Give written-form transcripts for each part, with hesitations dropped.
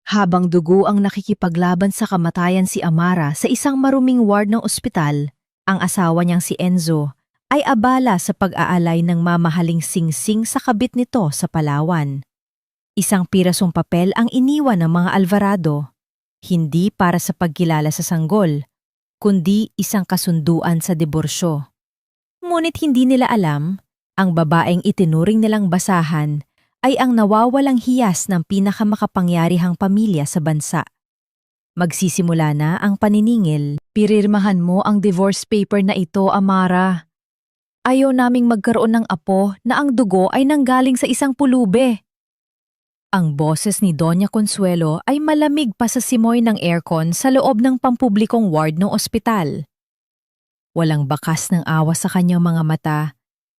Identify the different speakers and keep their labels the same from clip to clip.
Speaker 1: Habang dugo ang nakikipaglaban sa kamatayan si Amara sa isang maruming ward ng ospital, ang asawa niyang si Enzo ay abala sa pag-aalay ng mamahaling singsing sa kabit nito sa Palawan. Isang pirasong papel ang iniwan ng mga Alvarado, hindi para sa pagkilala sa sanggol, kundi isang kasunduan sa diborsyo. Ngunit hindi nila alam, ang babaeng itinuring nilang basahan ay ang nawawalang hiyas ng pinakamakapangyarihang pamilya sa bansa. Magsisimula na ang paniningil. Pirirmahan mo ang divorce paper na ito, Amara. Ayaw naming magkaroon ng apo na ang dugo ay nanggaling sa isang pulube. Ang boses ni Doña Consuelo ay malamig pa sa simoy ng aircon sa loob ng pampublikong ward ng ospital. Walang bakas ng awa sa kanyang mga mata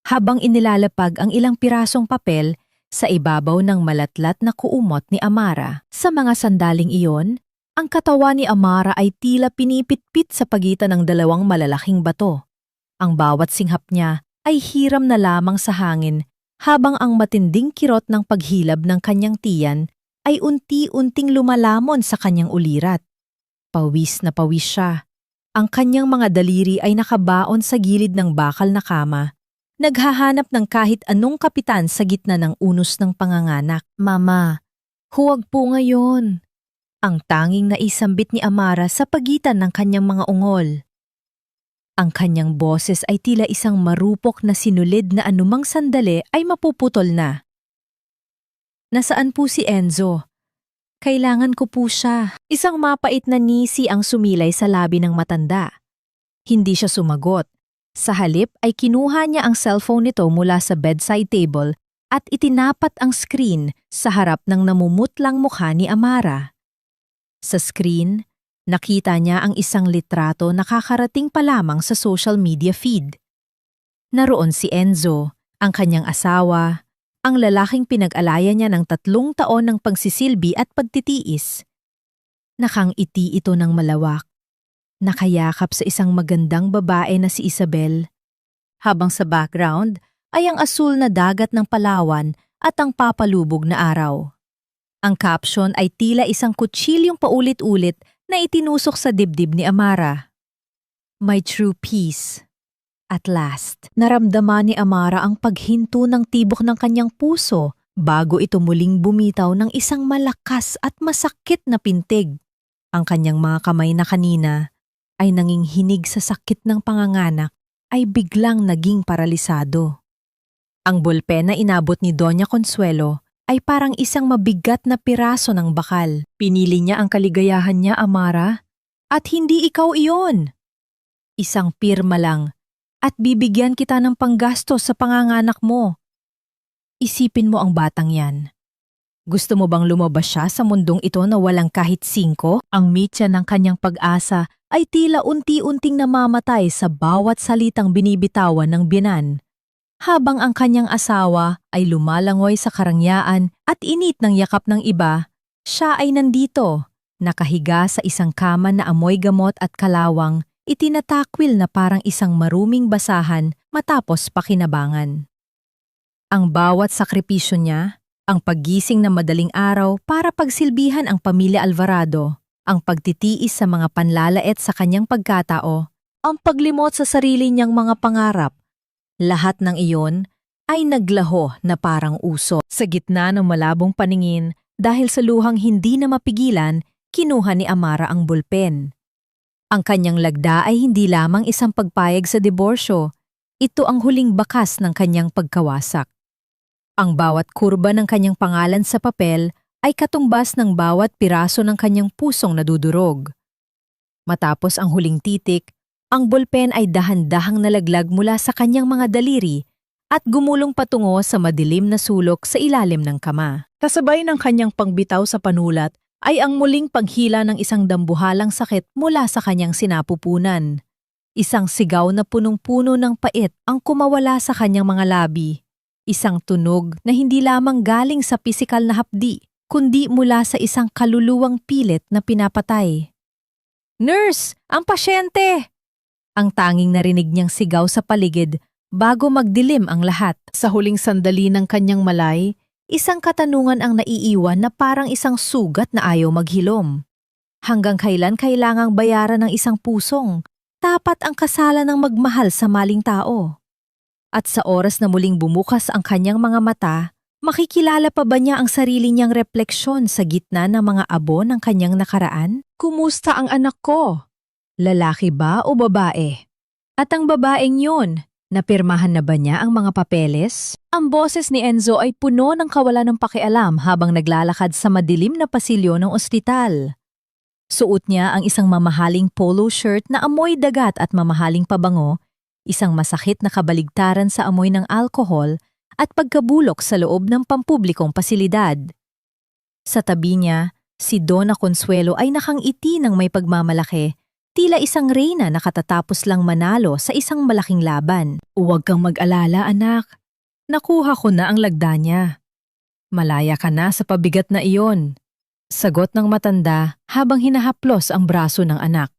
Speaker 1: habang inilalapag ang ilang pirasong papel sa ibabaw ng malatlat na kuumot ni Amara. Sa mga sandaling iyon, ang katawan ni Amara ay tila pinipitpit sa pagitan ng dalawang malalaking bato. Ang bawat singhap niya ay hiram na lamang sa hangin habang ang matinding kirot ng paghilab ng kanyang tiyan ay unti-unting lumalamon sa kanyang ulirat. Pawis na pawis siya. Ang kanyang mga daliri ay nakabaon sa gilid ng bakal na kama. Naghahanap ng kahit anong kapitan sa gitna ng unos ng panganganak. Mama, huwag po ngayon. Ang tanging naisambit ni Amara sa pagitan ng kanyang mga ungol. Ang kanyang boses ay tila isang marupok na sinulid na anumang sandali ay mapuputol na. Nasaan po si Enzo? Kailangan ko po siya. Isang mapait na nisi ang sumilay sa labi ng matanda. Hindi siya sumagot. Sa halip ay kinuha niya ang cellphone nito mula sa bedside table at itinapat ang screen sa harap ng namumutlang mukha ni Amara. Sa screen, nakita niya ang isang litrato na kakarating pa lamang sa social media feed. Naroon si Enzo, ang kanyang asawa, ang lalaking pinag-alaya niya ng 3 taon ng pagsisilbi at pagtitiis. Nakangiti ito ng malawak. Nakayakap sa isang magandang babae na si Isabel. Habang sa background ay ang asul na dagat ng Palawan at ang papalubog na araw. Ang caption ay tila isang kutsilyong paulit-ulit na itinusok sa dibdib ni Amara. My true peace. At last, naramdaman ni Amara ang paghinto ng tibok ng kanyang puso bago ito muling bumitaw ng isang malakas at masakit na pintig. Ang kanyang mga kamay na kanina ay nanginghinig sa sakit ng panganganak ay biglang naging paralisado. Ang bolpen na inabot ni Doña Consuelo ay parang isang mabigat na piraso ng bakal. Pinili niya ang kaligayahan niya, Amara, at hindi ikaw iyon. Isang pirma lang at bibigyan kita ng panggastos sa panganganak mo. Isipin mo ang batang yan. Gusto mo bang lumabas siya sa mundong ito na walang kahit 5? Ang mitya ng kanyang pag-asa ay tila unti-unting namamatay sa bawat salitang binibitawan ng biyenan. Habang ang kanyang asawa ay lumalangoy sa karangyaan at init ng yakap ng iba, siya ay nandito, nakahiga sa isang kama na amoy gamot at kalawang, itinatakwil na parang isang maruming basahan matapos pakinabangan. Ang bawat sakripisyo niya, ang paggising na madaling araw para pagsilbihan ang pamilya Alvarado, ang pagtitiis sa mga panlalait sa kanyang pagkatao, ang paglimot sa sarili niyang mga pangarap, lahat ng iyon ay naglaho na parang uso. Sa gitna ng malabong paningin, dahil sa luhang hindi na mapigilan, kinuha ni Amara ang bulpen. Ang kanyang lagda ay hindi lamang isang pagpayag sa diborsyo, ito ang huling bakas ng kanyang pagkawasak. Ang bawat kurba ng kanyang pangalan sa papel ay katumbas ng bawat piraso ng kanyang pusong nadudurog. Matapos ang huling titik, ang bolpen ay dahan-dahang nalaglag mula sa kanyang mga daliri at gumulong patungo sa madilim na sulok sa ilalim ng kama. Kasabay ng kanyang pangbitaw sa panulat ay ang muling paghila ng isang dambuhalang sakit mula sa kanyang sinapupunan. Isang sigaw na punong-puno ng pait ang kumawala sa kanyang mga labi. Isang tunog na hindi lamang galing sa pisikal na hapdi, kundi mula sa isang kaluluwang pilit na pinapatay. Nurse! Ang pasyente! Ang tanging narinig niyang sigaw sa paligid bago magdilim ang lahat. Sa huling sandali ng kanyang malay, Isang katanungan ang naiiwan na parang isang sugat na ayaw maghilom. Hanggang kailan kailangang bayaran ng isang pusong tapat ang kasalan ng magmahal sa maling tao? At sa oras na muling bumukas ang kanyang mga mata, makikilala pa ba niya ang sarili niyang refleksyon sa gitna ng mga abo ng kanyang nakaraan? Kumusta ang anak ko? Lalaki ba o babae? At ang babaeng yun, napirmahan na ba niya ang mga papeles? Ang boses ni Enzo ay puno ng kawalan ng pakialam habang naglalakad sa madilim na pasilyo ng ospital. Suot niya ang isang mamahaling polo shirt na amoy dagat at mamahaling pabango, isang masakit na kabaligtaran sa amoy ng alkohol at pagkabulok sa loob ng pampublikong pasilidad. Sa tabi niya, si Donna Consuelo ay nakangiti ng may pagmamalaki, tila isang reyna na katatapos lang manalo sa isang malaking laban. Huwag kang mag-alala, anak. Nakuha ko na ang lagda niya. Malaya ka na sa pabigat na iyon. Sagot ng matanda habang hinahaplos ang braso ng anak.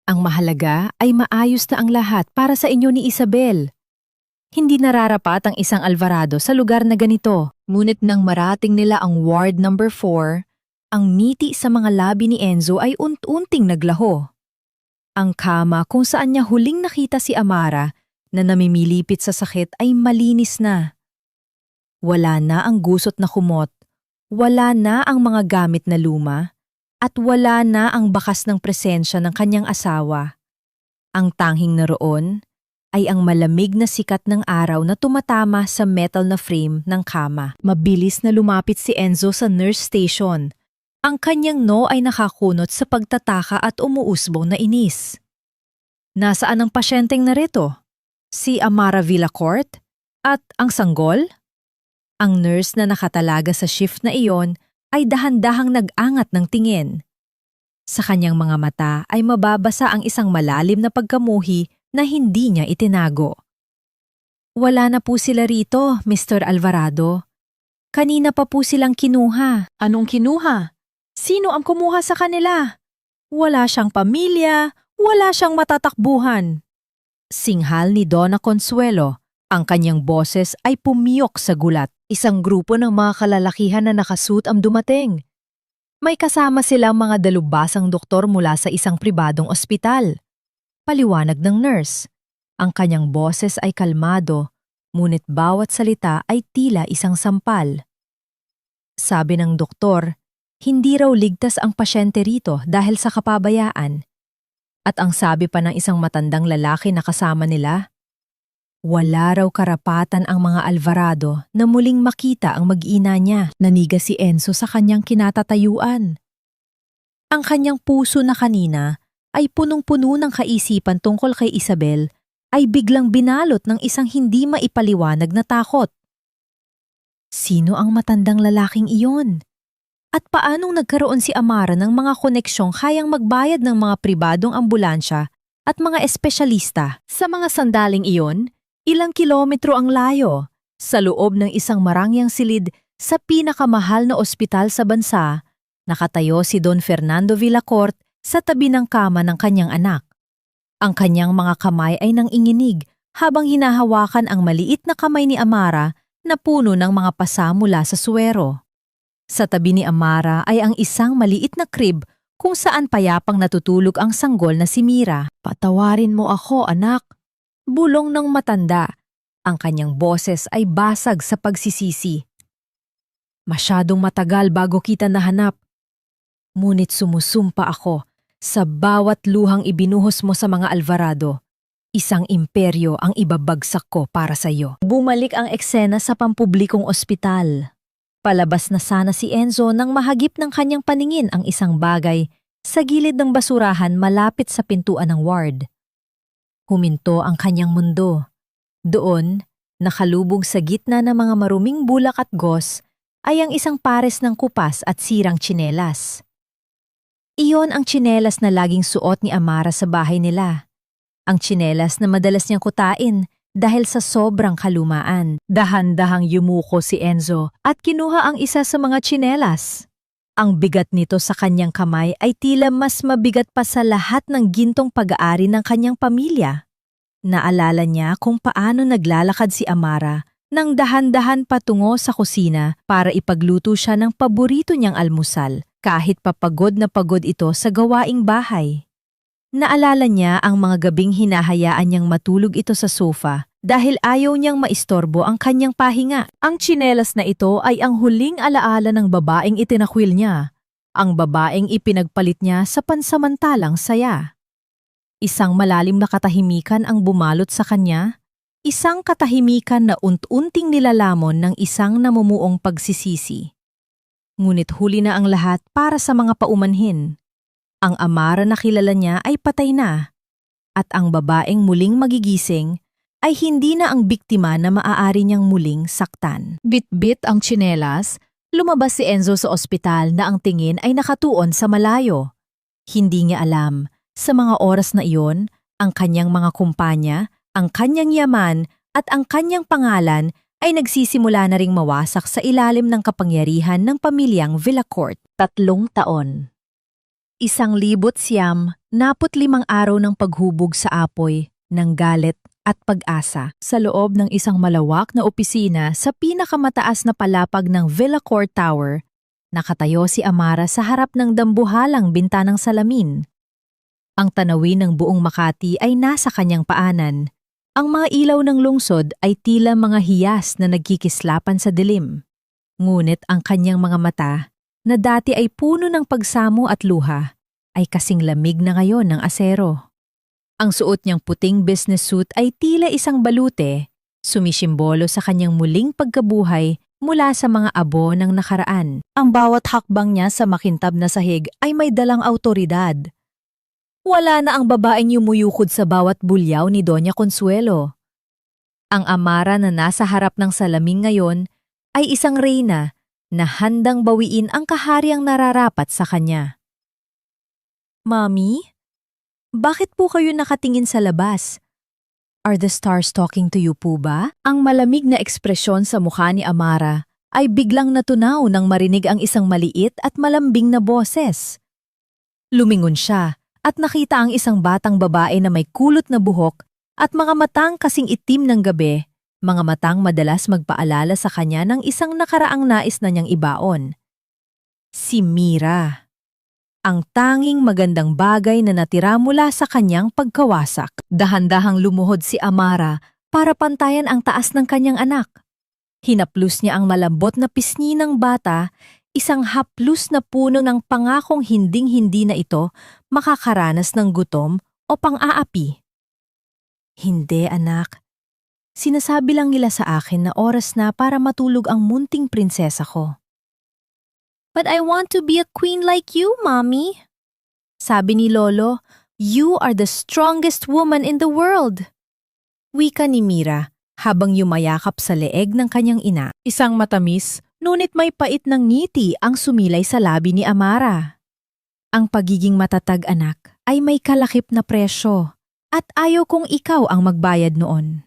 Speaker 1: Ang mahalaga ay maayos na ang lahat para sa inyo ni Isabel. Hindi nararapat ang isang Alvarado sa lugar na ganito. Ngunit nang marating nila ang Ward number 4, ang ngiti sa mga labi ni Enzo ay unti-unting naglaho. Ang kama kung saan niya huling nakita si Amara na namimilipit sa sakit ay malinis na. Wala na ang gusot na kumot. Wala na ang mga gamit na luma at wala na ang bakas ng presensya ng kanyang asawa. Ang tanging naroon ay ang malamig na sikat ng araw na tumatama sa metal na frame ng kama. Mabilis na lumapit si Enzo sa nurse station. Ang kanyang noo ay nakakunot sa pagtataka at umuusbong na inis. Nasaan ang pasyenteng narito? Si Amara Villacourt? At ang sanggol? Ang nurse na nakatalaga sa shift na iyon ay dahan-dahang nag-angat ng tingin. Sa kanyang mga mata ay mababasa ang isang malalim na pagkamuhi na hindi niya itinago. Wala na po sila rito, Mr. Alvarado. Kanina pa po silang kinuha. Anong kinuha? Sino ang kumuha sa kanila? Wala siyang pamilya, wala siyang matatakbuhan. Singhal ni Donna Consuelo, ang kanyang boses ay pumiyok sa gulat. Isang grupo ng mga kalalakihan na nakasuot ang dumating. May kasama silang mga dalubhasang doktor mula sa isang pribadong ospital. Paliwanag ng nurse. Ang kanyang boses ay kalmado, ngunit bawat salita ay tila isang sampal. Sabi ng doktor, hindi raw ligtas ang pasyente rito dahil sa kapabayaan. At ang sabi pa ng isang matandang lalaki na kasama nila, wala raw karapatan ang mga Alvarado na muling makita ang mag-ina niya. Naniga si Enzo sa kanyang kinatatayuan. Ang kanyang puso na kanina ay punong-puno ng kaisipan tungkol kay Isabel ay biglang binalot ng isang hindi maipaliwanag na takot. Sino ang matandang lalaking iyon? At paanong nagkaroon si Amara ng mga koneksyong kayang magbayad ng mga pribadong ambulansya at mga espesyalista? Sa mga sandaling iyon, ilang kilometro ang layo, sa loob ng isang marangyang silid sa pinakamahal na ospital sa bansa, nakatayo si Don Fernando Villacourt sa tabi ng kama ng kanyang anak. Ang kanyang mga kamay ay nanginginig habang hinahawakan ang maliit na kamay ni Amara na puno ng mga pasa mula sa suwero. Sa tabi ni Amara ay ang isang maliit na crib kung saan payapang natutulog ang sanggol na si Mira. Patawarin mo ako, anak. Bulong ng matanda. Ang kanyang boses ay basag sa pagsisisi. Masyadong matagal bago kita nahanap. Ngunit sumusumpa ako sa bawat luhang ibinuhos mo sa mga Alvarado. Isang imperyo ang ibabagsak ko para sa iyo. Bumalik ang eksena sa pampublikong ospital. Palabas na sana si Enzo nang mahagip ng kanyang paningin ang isang bagay sa gilid ng basurahan malapit sa pintuan ng ward. Huminto ang kanyang mundo. Doon, nakalubog sa gitna ng mga maruming bulak at gos, ay ang isang pares ng kupas at sirang tsinelas. Iyon ang tsinelas na laging suot ni Amara sa bahay nila. Ang tsinelas na madalas niyang kutain dahil sa sobrang kalumaan. Dahan-dahang yumuko si Enzo at kinuha ang isa sa mga tsinelas. Ang bigat nito sa kanyang kamay ay tila mas mabigat pa sa lahat ng gintong pag-aari ng kanyang pamilya. Naalala niya kung paano naglalakad si Amara Nang dahan-dahan patungo sa kusina para ipagluto siya ng paborito niyang almusal kahit papagod na pagod ito sa gawaing bahay. Naalala niya ang mga gabing hinahayaan niyang matulog ito sa sofa dahil ayaw niyang maistorbo ang kanyang pahinga. Ang tsinelas na ito ay ang huling alaala ng babaeng itinakwil niya, ang babaeng ipinagpalit niya sa pansamantalang saya. Isang malalim na katahimikan ang bumalot sa kanya, isang katahimikan na unti-unting nilalamon ng isang namumuong pagsisisi. Ngunit huli na ang lahat para sa mga paumanhin. Ang Amara na kilala niya ay patay na, at ang babaeng muling magigising ay hindi na ang biktima na maaari niyang muling saktan. Bit-bit ang tsinelas, lumabas si Enzo sa ospital na ang tingin ay nakatuon sa malayo. Hindi niya alam, sa mga oras na iyon, ang kanyang mga kumpanya, ang kanyang yaman at ang kanyang pangalan ay nagsisimula na ring mawasak sa ilalim ng kapangyarihan ng pamilyang Villacourt. 3 taon. 1,945 araw ng paghubog sa apoy, ng galit at pag-asa sa loob ng isang malawak na opisina sa pinakamataas na palapag ng Villacourt Tower. Nakatayo si Amara sa harap ng dambuhalang bintanang salamin. Ang tanawin ng buong Makati ay nasa kanyang paanan. Ang mga ilaw ng lungsod ay tila mga hiyas na nagkikislapan sa dilim. Ngunit ang kanyang mga mata, na dati ay puno ng pagsamo at luha, ay kasing lamig na ngayon ng asero. Ang suot niyang puting business suit ay tila isang balute, sumisimbolo sa kanyang muling pagkabuhay mula sa mga abo ng nakaraan. Ang bawat hakbang niya sa makintab na sahig ay may dalang awtoridad. Wala na ang babaeng yumuyukod sa bawat bulyaw ni Doña Consuelo. Ang Amara na nasa harap ng salamin ngayon ay isang reyna na handang bawiin ang kahariang nararapat sa kanya. Mommy, bakit po kayo nakatingin sa labas? Are the stars talking to you po ba? Ang malamig na ekspresyon sa mukha ni Amara ay biglang natunaw nang marinig ang isang maliit at malambing na boses. Lumingon siya at nakita ang isang batang babae na may kulot na buhok at mga matang kasing itim ng gabi, mga matang madalas magpaalala sa kanya ng isang nakaraang nais na niyang ibaon. Si Mira. Ang tanging magandang bagay na natira mula sa kanyang pagkawasak. Dahan-dahang lumuhod si Amara para pantayan ang taas ng kanyang anak. Hinaplos niya ang malambot na pisngi ng bata, isang haplos na puno ng pangakong hinding-hindi na ito makakaranas ng gutom o pang-aapi. Hindi, anak. Sinasabi lang nila sa akin na oras na para matulog ang munting prinsesa ko. But I want to be a queen like you, Mommy. Sabi ni Lolo, you are the strongest woman in the world. Wika ni Mira habang yumayakap sa leeg ng kanyang ina. Isang matamis, ngunit may pait ng ngiti ang sumilay sa labi ni Amara. Ang pagiging matatag, anak, ay may kalakip na presyo at ayaw kong ikaw ang magbayad noon.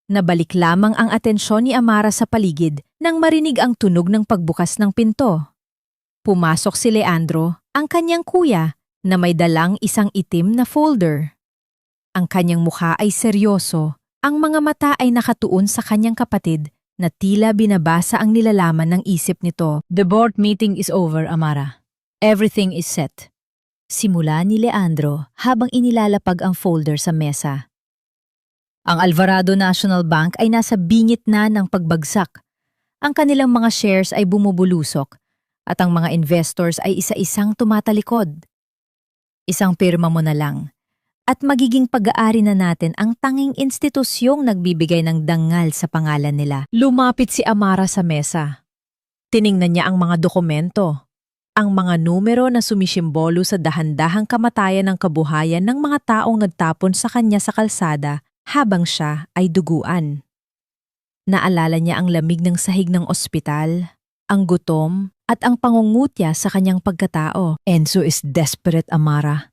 Speaker 1: Nabalik lamang ang atensyon ni Amara sa paligid nang marinig ang tunog ng pagbukas ng pinto. Pumasok si Leandro, ang kanyang kuya, na may dalang isang itim na folder. Ang kanyang mukha ay seryoso, ang mga mata ay nakatuon sa kanyang kapatid na tila binabasa ang nilalaman ng isip nito. The board meeting is over, Amara. Everything is set. Simula ni Leandro habang inilalapag ang folder sa mesa. Ang Alvarado National Bank ay nasa bingit na ng pagbagsak. Ang kanilang mga shares ay bumubulusok at ang mga investors ay isa-isang tumatalikod. Isang pirma mo na lang at magiging pag-aari na natin ang tanging institusyong nagbibigay ng dangal sa pangalan nila. Lumapit si Amara sa mesa. Tiningnan niya ang mga dokumento, ang mga numero na sumisimbolo sa dahan-dahang kamatayan ng kabuhayan ng mga taong nagtapon sa kanya sa kalsada habang siya ay duguan. Naalala niya ang lamig ng sahig ng ospital, ang gutom, at ang pangungutya sa kanyang pagkatao. Enzo is desperate, Amara.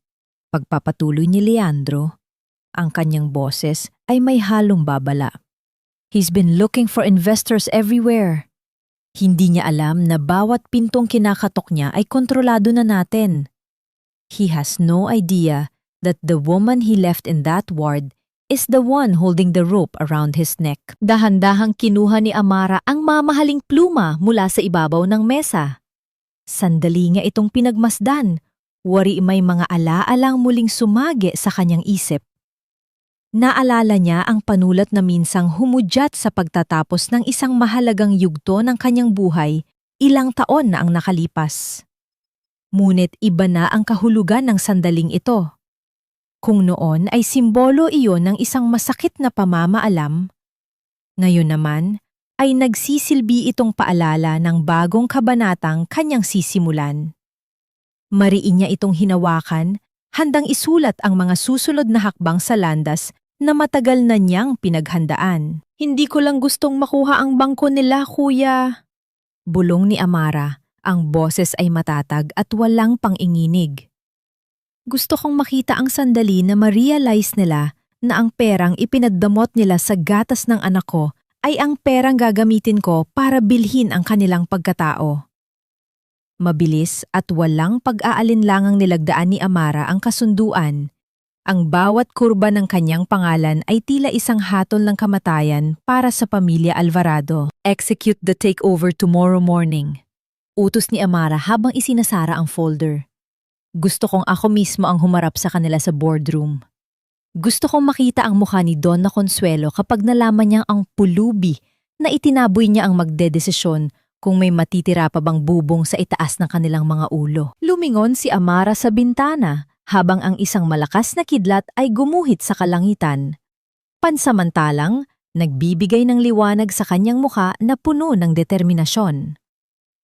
Speaker 1: Pagpapatuloy ni Leandro, ang kanyang boses ay may halong babala. He's been looking for investors everywhere. Hindi niya alam na bawat pintong kinakatok niya ay kontrolado na natin. He has no idea that the woman he left in that ward is the one holding the rope around his neck. Dahan-dahang kinuha ni Amara ang mamahaling pluma mula sa ibabaw ng mesa. Sandali niya itong pinagmasdan, wari may mga alaalang muling sumagi sa kanyang isip. Naalala niya ang panulat na minsang humudyat sa pagtatapos ng isang mahalagang yugto ng kanyang buhay ilang taon na ang nakalipas. Ngunit iba na ang kahulugan ng sandaling ito. Kung noon ay simbolo iyon ng isang masakit na pamamaalam, ngayon naman ay nagsisilbi itong paalala ng bagong kabanatang kanyang sisimulan. Mariin niya itong hinawakan, handang isulat ang mga susunod na hakbang sa landas na matagal na niyang pinaghandaan. Hindi ko lang gustong makuha ang bangko nila, kuya. Bulong ni Amara, ang boses ay matatag at walang pang-inginig. Gusto kong makita ang sandali na ma-realize nila na ang perang ipinaddamot nila sa gatas ng anak ko ay ang perang gagamitin ko para bilhin ang kanilang pagkatao. Mabilis at walang pag-aalinlangang nilagdaan ni Amara ang kasunduan. Ang bawat kurba ng kanyang pangalan ay tila isang hatol ng kamatayan para sa pamilya Alvarado. Execute the takeover tomorrow morning. Utos ni Amara habang isinasara ang folder. Gusto kong ako mismo ang humarap sa kanila sa boardroom. Gusto kong makita ang mukha ni Donna Consuelo kapag nalaman niyang ang pulubi na itinaboy niya ang magdedesisyon kung may matitira pa bang bubong sa itaas ng kanilang mga ulo. Lumingon si Amara sa bintana habang ang isang malakas na kidlat ay gumuhit sa kalangitan. Pansamantalang, nagbibigay ng liwanag sa kanyang mukha na puno ng determinasyon.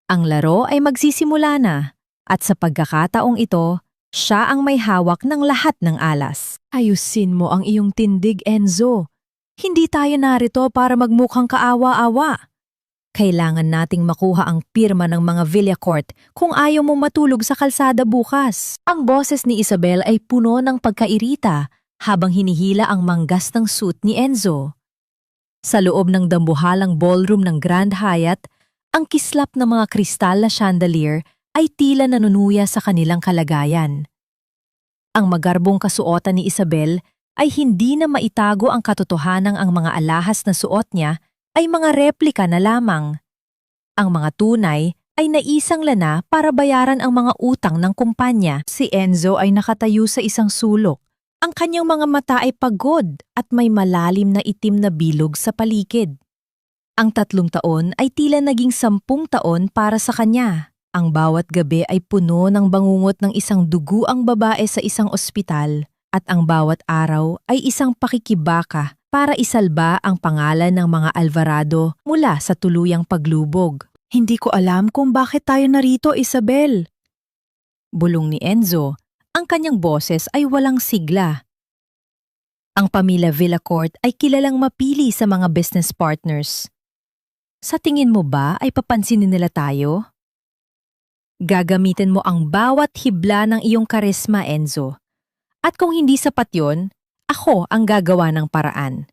Speaker 1: Ang laro ay magsisimula na, at sa pagkakataong ito, siya ang may hawak ng lahat ng alas. Ayusin mo ang iyong tindig, Enzo. Hindi tayo narito para magmukhang kaawa-awa. Kailangan nating makuha ang pirma ng mga Villacourt kung ayaw mo matulog sa kalsada bukas. Ang boses ni Isabel ay puno ng pagkairita habang hinihila ang manggas ng suit ni Enzo. Sa loob ng dambuhalang ballroom ng Grand Hyatt, ang kislap ng mga kristal na chandelier ay tila nanunuya sa kanilang kalagayan. Ang magarbong kasuotan ni Isabel ay hindi na maitago ang katotohanang ang mga alahas na suot niya ay mga replika na lamang. Ang mga tunay ay naisangla na para bayaran ang mga utang ng kumpanya. Si Enzo ay nakatayo sa isang sulok. Ang kanyang mga mata ay pagod at may malalim na itim na bilog sa palikid. Ang 3 taon ay tila naging 10 taon para sa kanya. Ang bawat gabi ay puno ng bangungot ng isang duguang babae sa isang ospital at ang bawat araw ay isang pakikibaka para isalba ang pangalan ng mga Alvarado mula sa tuluyang paglubog. Hindi ko alam kung bakit tayo narito, Isabel. Bulong ni Enzo, ang kanyang boses ay walang sigla. Ang pamilya Villacourt ay kilalang mapili sa mga business partners. Sa tingin mo ba ay papansinin nila tayo? Gagamitin mo ang bawat hibla ng iyong karisma, Enzo. At kung hindi sapat yon, ako ang gagawa ng paraan.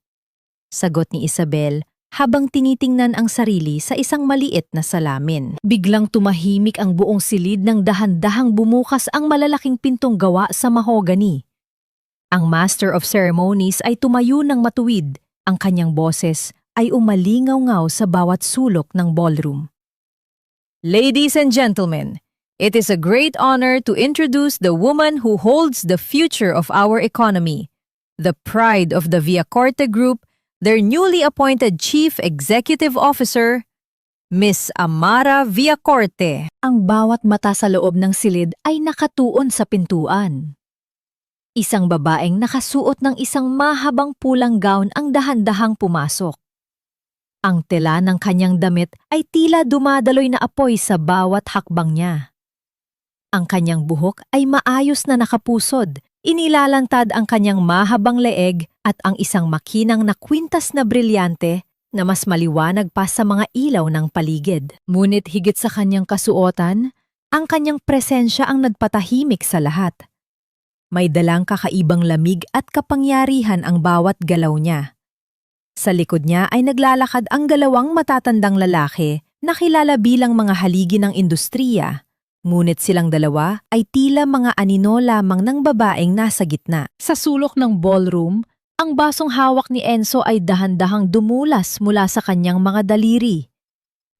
Speaker 1: Sagot ni Isabel habang tinitingnan ang sarili sa isang maliit na salamin. Biglang tumahimik ang buong silid ng dahan-dahang bumukas ang malalaking pintong gawa sa mahogany. Ang Master of Ceremonies ay tumayo ng matuwid. Ang kanyang boses ay umalingaw-ngaw sa bawat sulok ng ballroom. Ladies and gentlemen, it is a great honor to introduce the woman who holds the future of our economy, the pride of the Villacorte Group, their newly appointed Chief Executive Officer, Miss Amara Villacorte. Ang bawat mata sa loob ng silid ay nakatuon sa pintuan. Isang babaeng nakasuot ng isang mahabang pulang gown ang dahan-dahang pumasok. Ang tela ng kanyang damit ay tila dumadaloy na apoy sa bawat hakbang niya. Ang kanyang buhok ay maayos na nakapusod, inilalantad ang kanyang mahabang leeg at ang isang makinang na kwintas na brilyante na mas maliwanag pa sa mga ilaw ng paligid. Ngunit higit sa kanyang kasuotan, ang kanyang presensya ang nagpatahimik sa lahat. May dalang kakaibang lamig at kapangyarihan ang bawat galaw niya. Sa likod niya ay naglalakad ang 2 matatandang lalaki na kilala bilang mga haligi ng industriya, ngunit silang 2 ay tila mga anino lamang ng babaeng nasa gitna. Sa sulok ng ballroom, Ang basong hawak ni Enzo ay dahan-dahang dumulas mula sa kanyang mga daliri.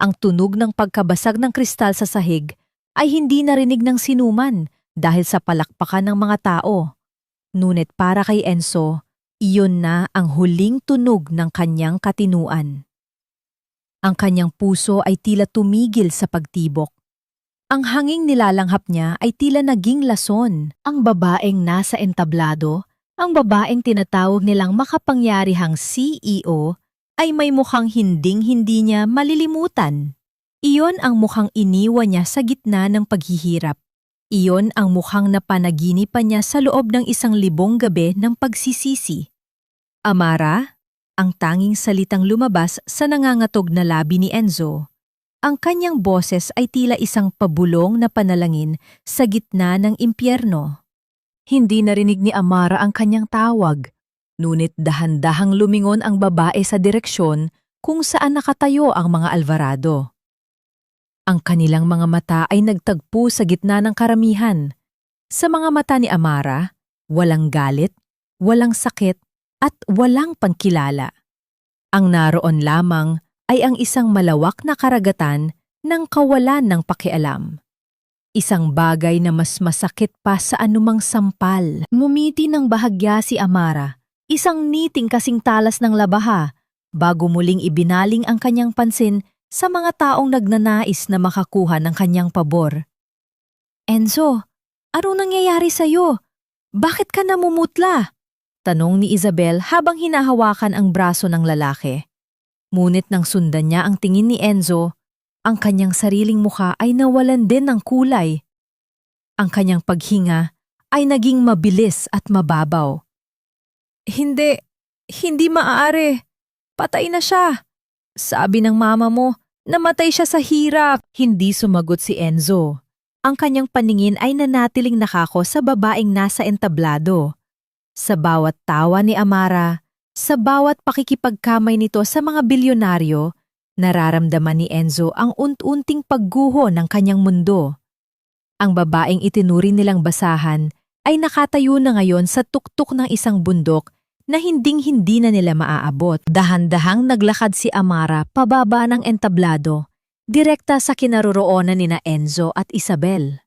Speaker 1: Ang tunog ng pagkabasag ng kristal sa sahig ay hindi narinig ng sinuman dahil sa palakpakan ng mga tao. Ngunit para kay Enzo, iyon na ang huling tunog ng kanyang katinuan. Ang kanyang puso ay tila tumigil sa pagtibok. Ang hanging nilalanghap niya ay tila naging lason. Ang babaeng nasa entablado, ang babaeng tinatawag nilang makapangyarihang CEO, ay may mukhang hinding-hindi niya malilimutan. Iyon ang mukhang iniwan niya sa gitna ng paghihirap. Iyon ang mukhang napanaginipan niya sa loob ng 1,000 gabi ng pagsisisi. Amara, ang tanging salitang lumabas sa nangangatog na labi ni Enzo. Ang kanyang boses ay tila isang pabulong na panalangin sa gitna ng impyerno. Hindi narinig ni Amara ang kanyang tawag, ngunit dahan-dahang lumingon ang babae sa direksyon kung saan nakatayo ang mga Alvarado. Ang kanilang mga mata ay nagtagpo sa gitna ng karamihan. Sa mga mata ni Amara, walang galit, walang sakit, at walang pangkilala. Ang naroon lamang ay ang isang malawak na karagatan ng kawalan ng pakialam. Isang bagay na mas masakit pa sa anumang sampal. Ngumiti ng bahagya si Amara, isang niting kasing talas ng labaha, bago muling ibinaling ang kanyang pansin sa mga taong nagnanais na makakuha ng kanyang pabor. Enzo, anong nangyayari sa'yo? Bakit ka namumutla? Tanong ni Isabel habang hinahawakan ang braso ng lalaki. Ngunit nang sundan niya ang tingin ni Enzo, ang kanyang sariling mukha ay nawalan din ng kulay. Ang kanyang paghinga ay naging mabilis at mababaw. Hindi maaari. Patay na siya. Sabi ng mama mo, namatay siya sa hirap. Hindi sumagot si Enzo. Ang kanyang paningin ay nanatiling nakako sa babaeng nasa entablado. Sa bawat tawa ni Amara, sa bawat pakikipagkamay nito sa mga bilyonaryo, nararamdaman ni Enzo ang unti-unting pagguho ng kanyang mundo. Ang babaeng itinuring nilang basahan ay nakatayo na ngayon sa tuktok ng isang bundok na hinding-hindi na nila maaabot. Dahan-dahang naglakad si Amara pababa ng entablado, direkta sa kinaroroonan nina Enzo at Isabel.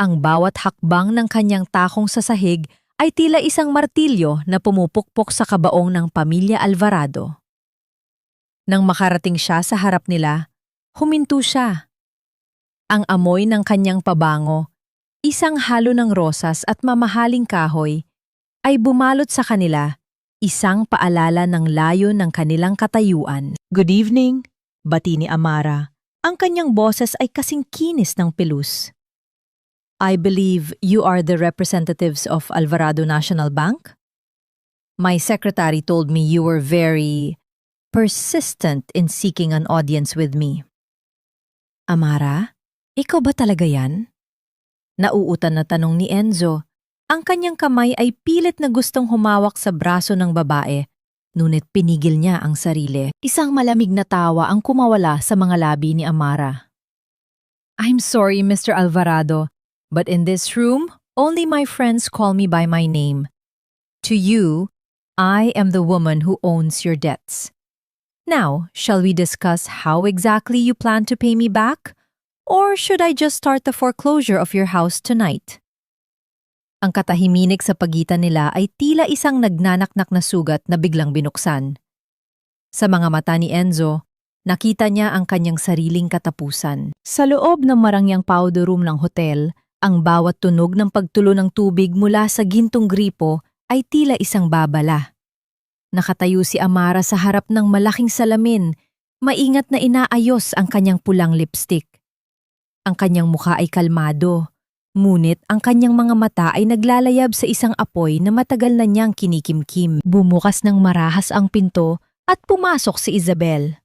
Speaker 1: Ang bawat hakbang ng kanyang takong sa sahig ay tila isang martilyo na pumupukpok sa kabaong ng pamilya Alvarado. Nang makarating siya sa harap nila, huminto siya. Ang amoy ng kanyang pabango, isang halo ng rosas at mamahaling kahoy, ay bumalot sa kanila, isang paalala ng layo ng kanilang katayuan. Good evening, bati ni Amara. Ang kanyang boses ay kasing kinis ng pelus. I believe you are the representatives of Alvarado National Bank? My secretary told me you were very persistent in seeking an audience with me. Amara, ikaw ba talaga yan? Nauutan na tanong ni Enzo. Ang kanyang kamay ay pilit na gustong humawak sa braso ng babae, ngunit pinigil niya ang sarili. Isang malamig na tawa ang kumawala sa mga labi ni Amara. I'm sorry, Mr. Alvarado, but in this room, only my friends call me by my name. To you, I am the woman who owns your debts. Now, shall we discuss how exactly you plan to pay me back? Or should I just start the foreclosure of your house tonight? Ang katahiminik sa pagitan nila ay tila isang nagnanaknak na sugat na biglang binuksan. Sa mga mata ni Enzo, nakita niya ang kanyang sariling katapusan. Sa loob ng marangyang powder room ng hotel, ang bawat tunog ng pagtulo ng tubig mula sa gintong gripo ay tila isang babala. Nakatayo si Amara sa harap ng malaking salamin, maingat na inaayos ang kanyang pulang lipstick. Ang kanyang mukha ay kalmado, ngunit ang kanyang mga mata ay naglalayab sa isang apoy na matagal na niyang kinikimkim. Bumukas ng marahas ang pinto at pumasok si Isabel.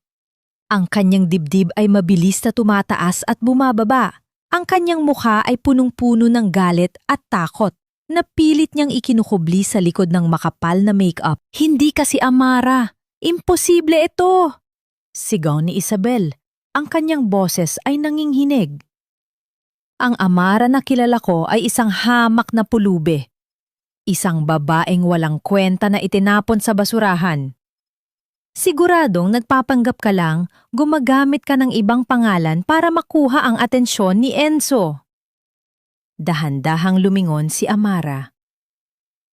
Speaker 1: Ang kanyang dibdib ay mabilis na tumataas at bumababa. Ang kanyang mukha ay punong-puno ng galit at takot na pilit niyang ikinukubli sa likod ng makapal na make-up. Hindi kasi Amara. Imposible ito! Sigaw ni Isabel. Ang kanyang boses ay nanginghinig. Ang Amara na kilala ko ay isang hamak na pulube. Isang babaeng walang kwenta na itinapon sa basurahan. Siguradong nagpapanggap ka lang, gumagamit ka ng ibang pangalan para makuha ang atensyon ni Enzo. Dahan-dahang lumingon si Amara.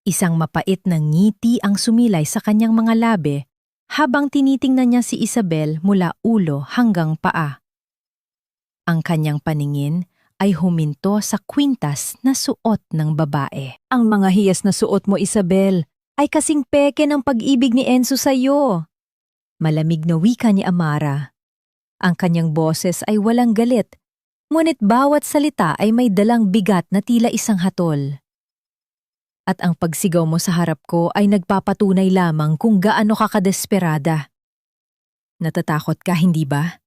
Speaker 1: Isang mapait na ngiti ang sumilay sa kanyang mga labi habang tinitingnan niya si Isabel mula ulo hanggang paa. Ang kanyang paningin ay huminto sa kwintas na suot ng babae. Ang mga hiyas na suot mo, Isabel, ay kasing peke ng pag-ibig ni Enzo sa iyo. Malamig na wika ni Amara. Ang kanyang boses ay walang galit, ngunit bawat salita ay may dalang bigat na tila isang hatol. At ang pagsigaw mo sa harap ko ay nagpapatunay lamang kung gaano ka kadesperada. Natatakot ka, hindi ba?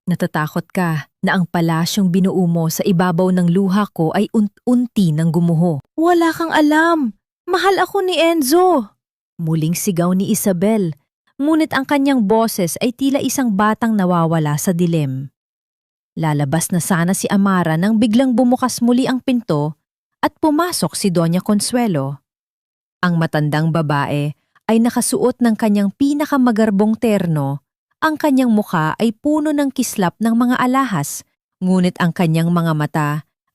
Speaker 1: Natatakot ka na ang palasyong binuo mo sa ibabaw ng luha ko ay unti ng gumuho. Wala kang alam! Mahal ako ni Enzo! Muling sigaw ni Isabel, ngunit ang kanyang boses ay tila isang batang nawawala sa dilim. Lalabas na sana si Amara nang biglang bumukas muli ang pinto at pumasok si Doña Consuelo. Ang matandang babae ay nakasuot ng kanyang pinakamagarbong terno. Ang kanyang muka ay puno ng kislap ng mga alahas, ngunit ang kanyang mga mata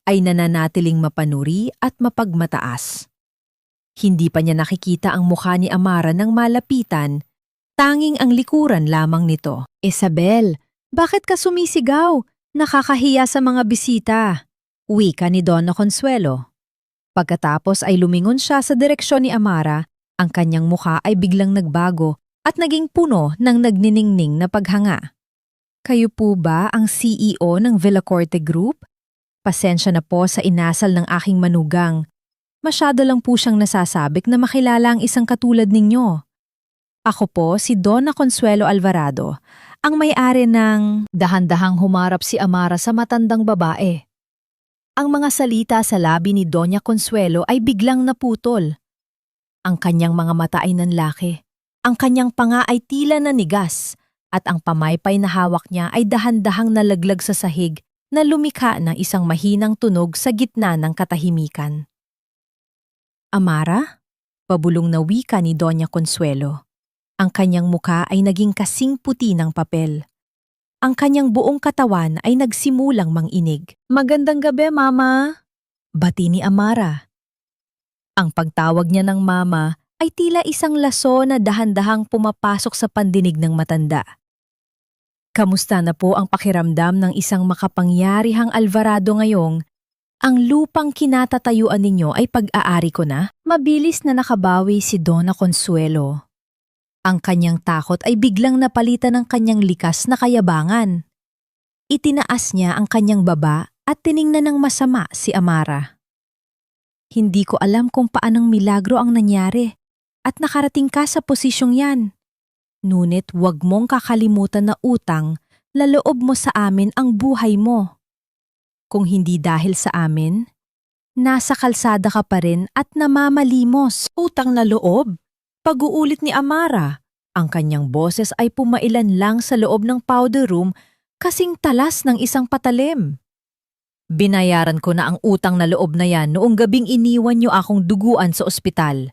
Speaker 1: ay nananatiling mapanuri at mapagmataas. Hindi pa niya nakikita ang mukha ni Amara nang malapitan, tanging ang likuran lamang nito. Isabel, bakit ka sumisigaw? Nakakahiya sa mga bisita, wika ni Donna Consuelo. Pagkatapos ay lumingon siya sa direksyon ni Amara, ang kanyang mukha ay biglang nagbago at naging puno ng nagniningning na paghanga. Kayo po ba ang CEO ng Villacorte Group? Pasensya na po sa inasal ng aking manugang. Masyado lang po siyang nasasabik na makilala ang isang katulad ninyo. Ako po si Donna Consuelo Alvarado, ang may-ari ng... Dahan-dahang humarap si Amara sa matandang babae. Ang mga salita sa labi ni Doña Consuelo ay biglang naputol. Ang kanyang mga mata ay nanlaki. Ang kanyang panga ay tila nanigas at ang pamaypay na hawak niya ay dahan-dahang nalaglag sa sahig na lumikha ng isang mahinang tunog sa gitna ng katahimikan. Amara? Pabulong na wika ni Doña Consuelo. Ang kanyang muka ay naging kasing puti ng papel. Ang kanyang buong katawan ay nagsimulang manginig. Magandang gabi, Mama! Bati ni Amara. Ang pagtawag niya ng Mama ay tila isang laso na dahan-dahang pumapasok sa pandinig ng matanda. Kamusta na po ang pakiramdam ng isang makapangyarihang Alvarado ngayong ang lupang kinatatayuan ninyo ay pag-aari ko na? Mabilis na nakabawi si Donna Consuelo. Ang kanyang takot ay biglang napalitan ng kanyang likas na kayabangan. Itinaas niya ang kanyang baba at tiningnan ng masama si Amara. Hindi ko alam kung paanong milagro ang nangyari at nakarating ka sa posisyong yan. Ngunit huwag mong kakalimutan na utang, laloob mo sa amin ang buhay mo. Kung hindi dahil sa amin, nasa kalsada ka pa rin at namamalimos. Utang na loob? Pag-uulit ni Amara. Ang kanyang boses ay pumailan lang sa loob ng powder room kasing talas ng isang patalim. Binayaran ko na ang utang na loob na yan noong gabing iniwan niyo akong duguan sa ospital.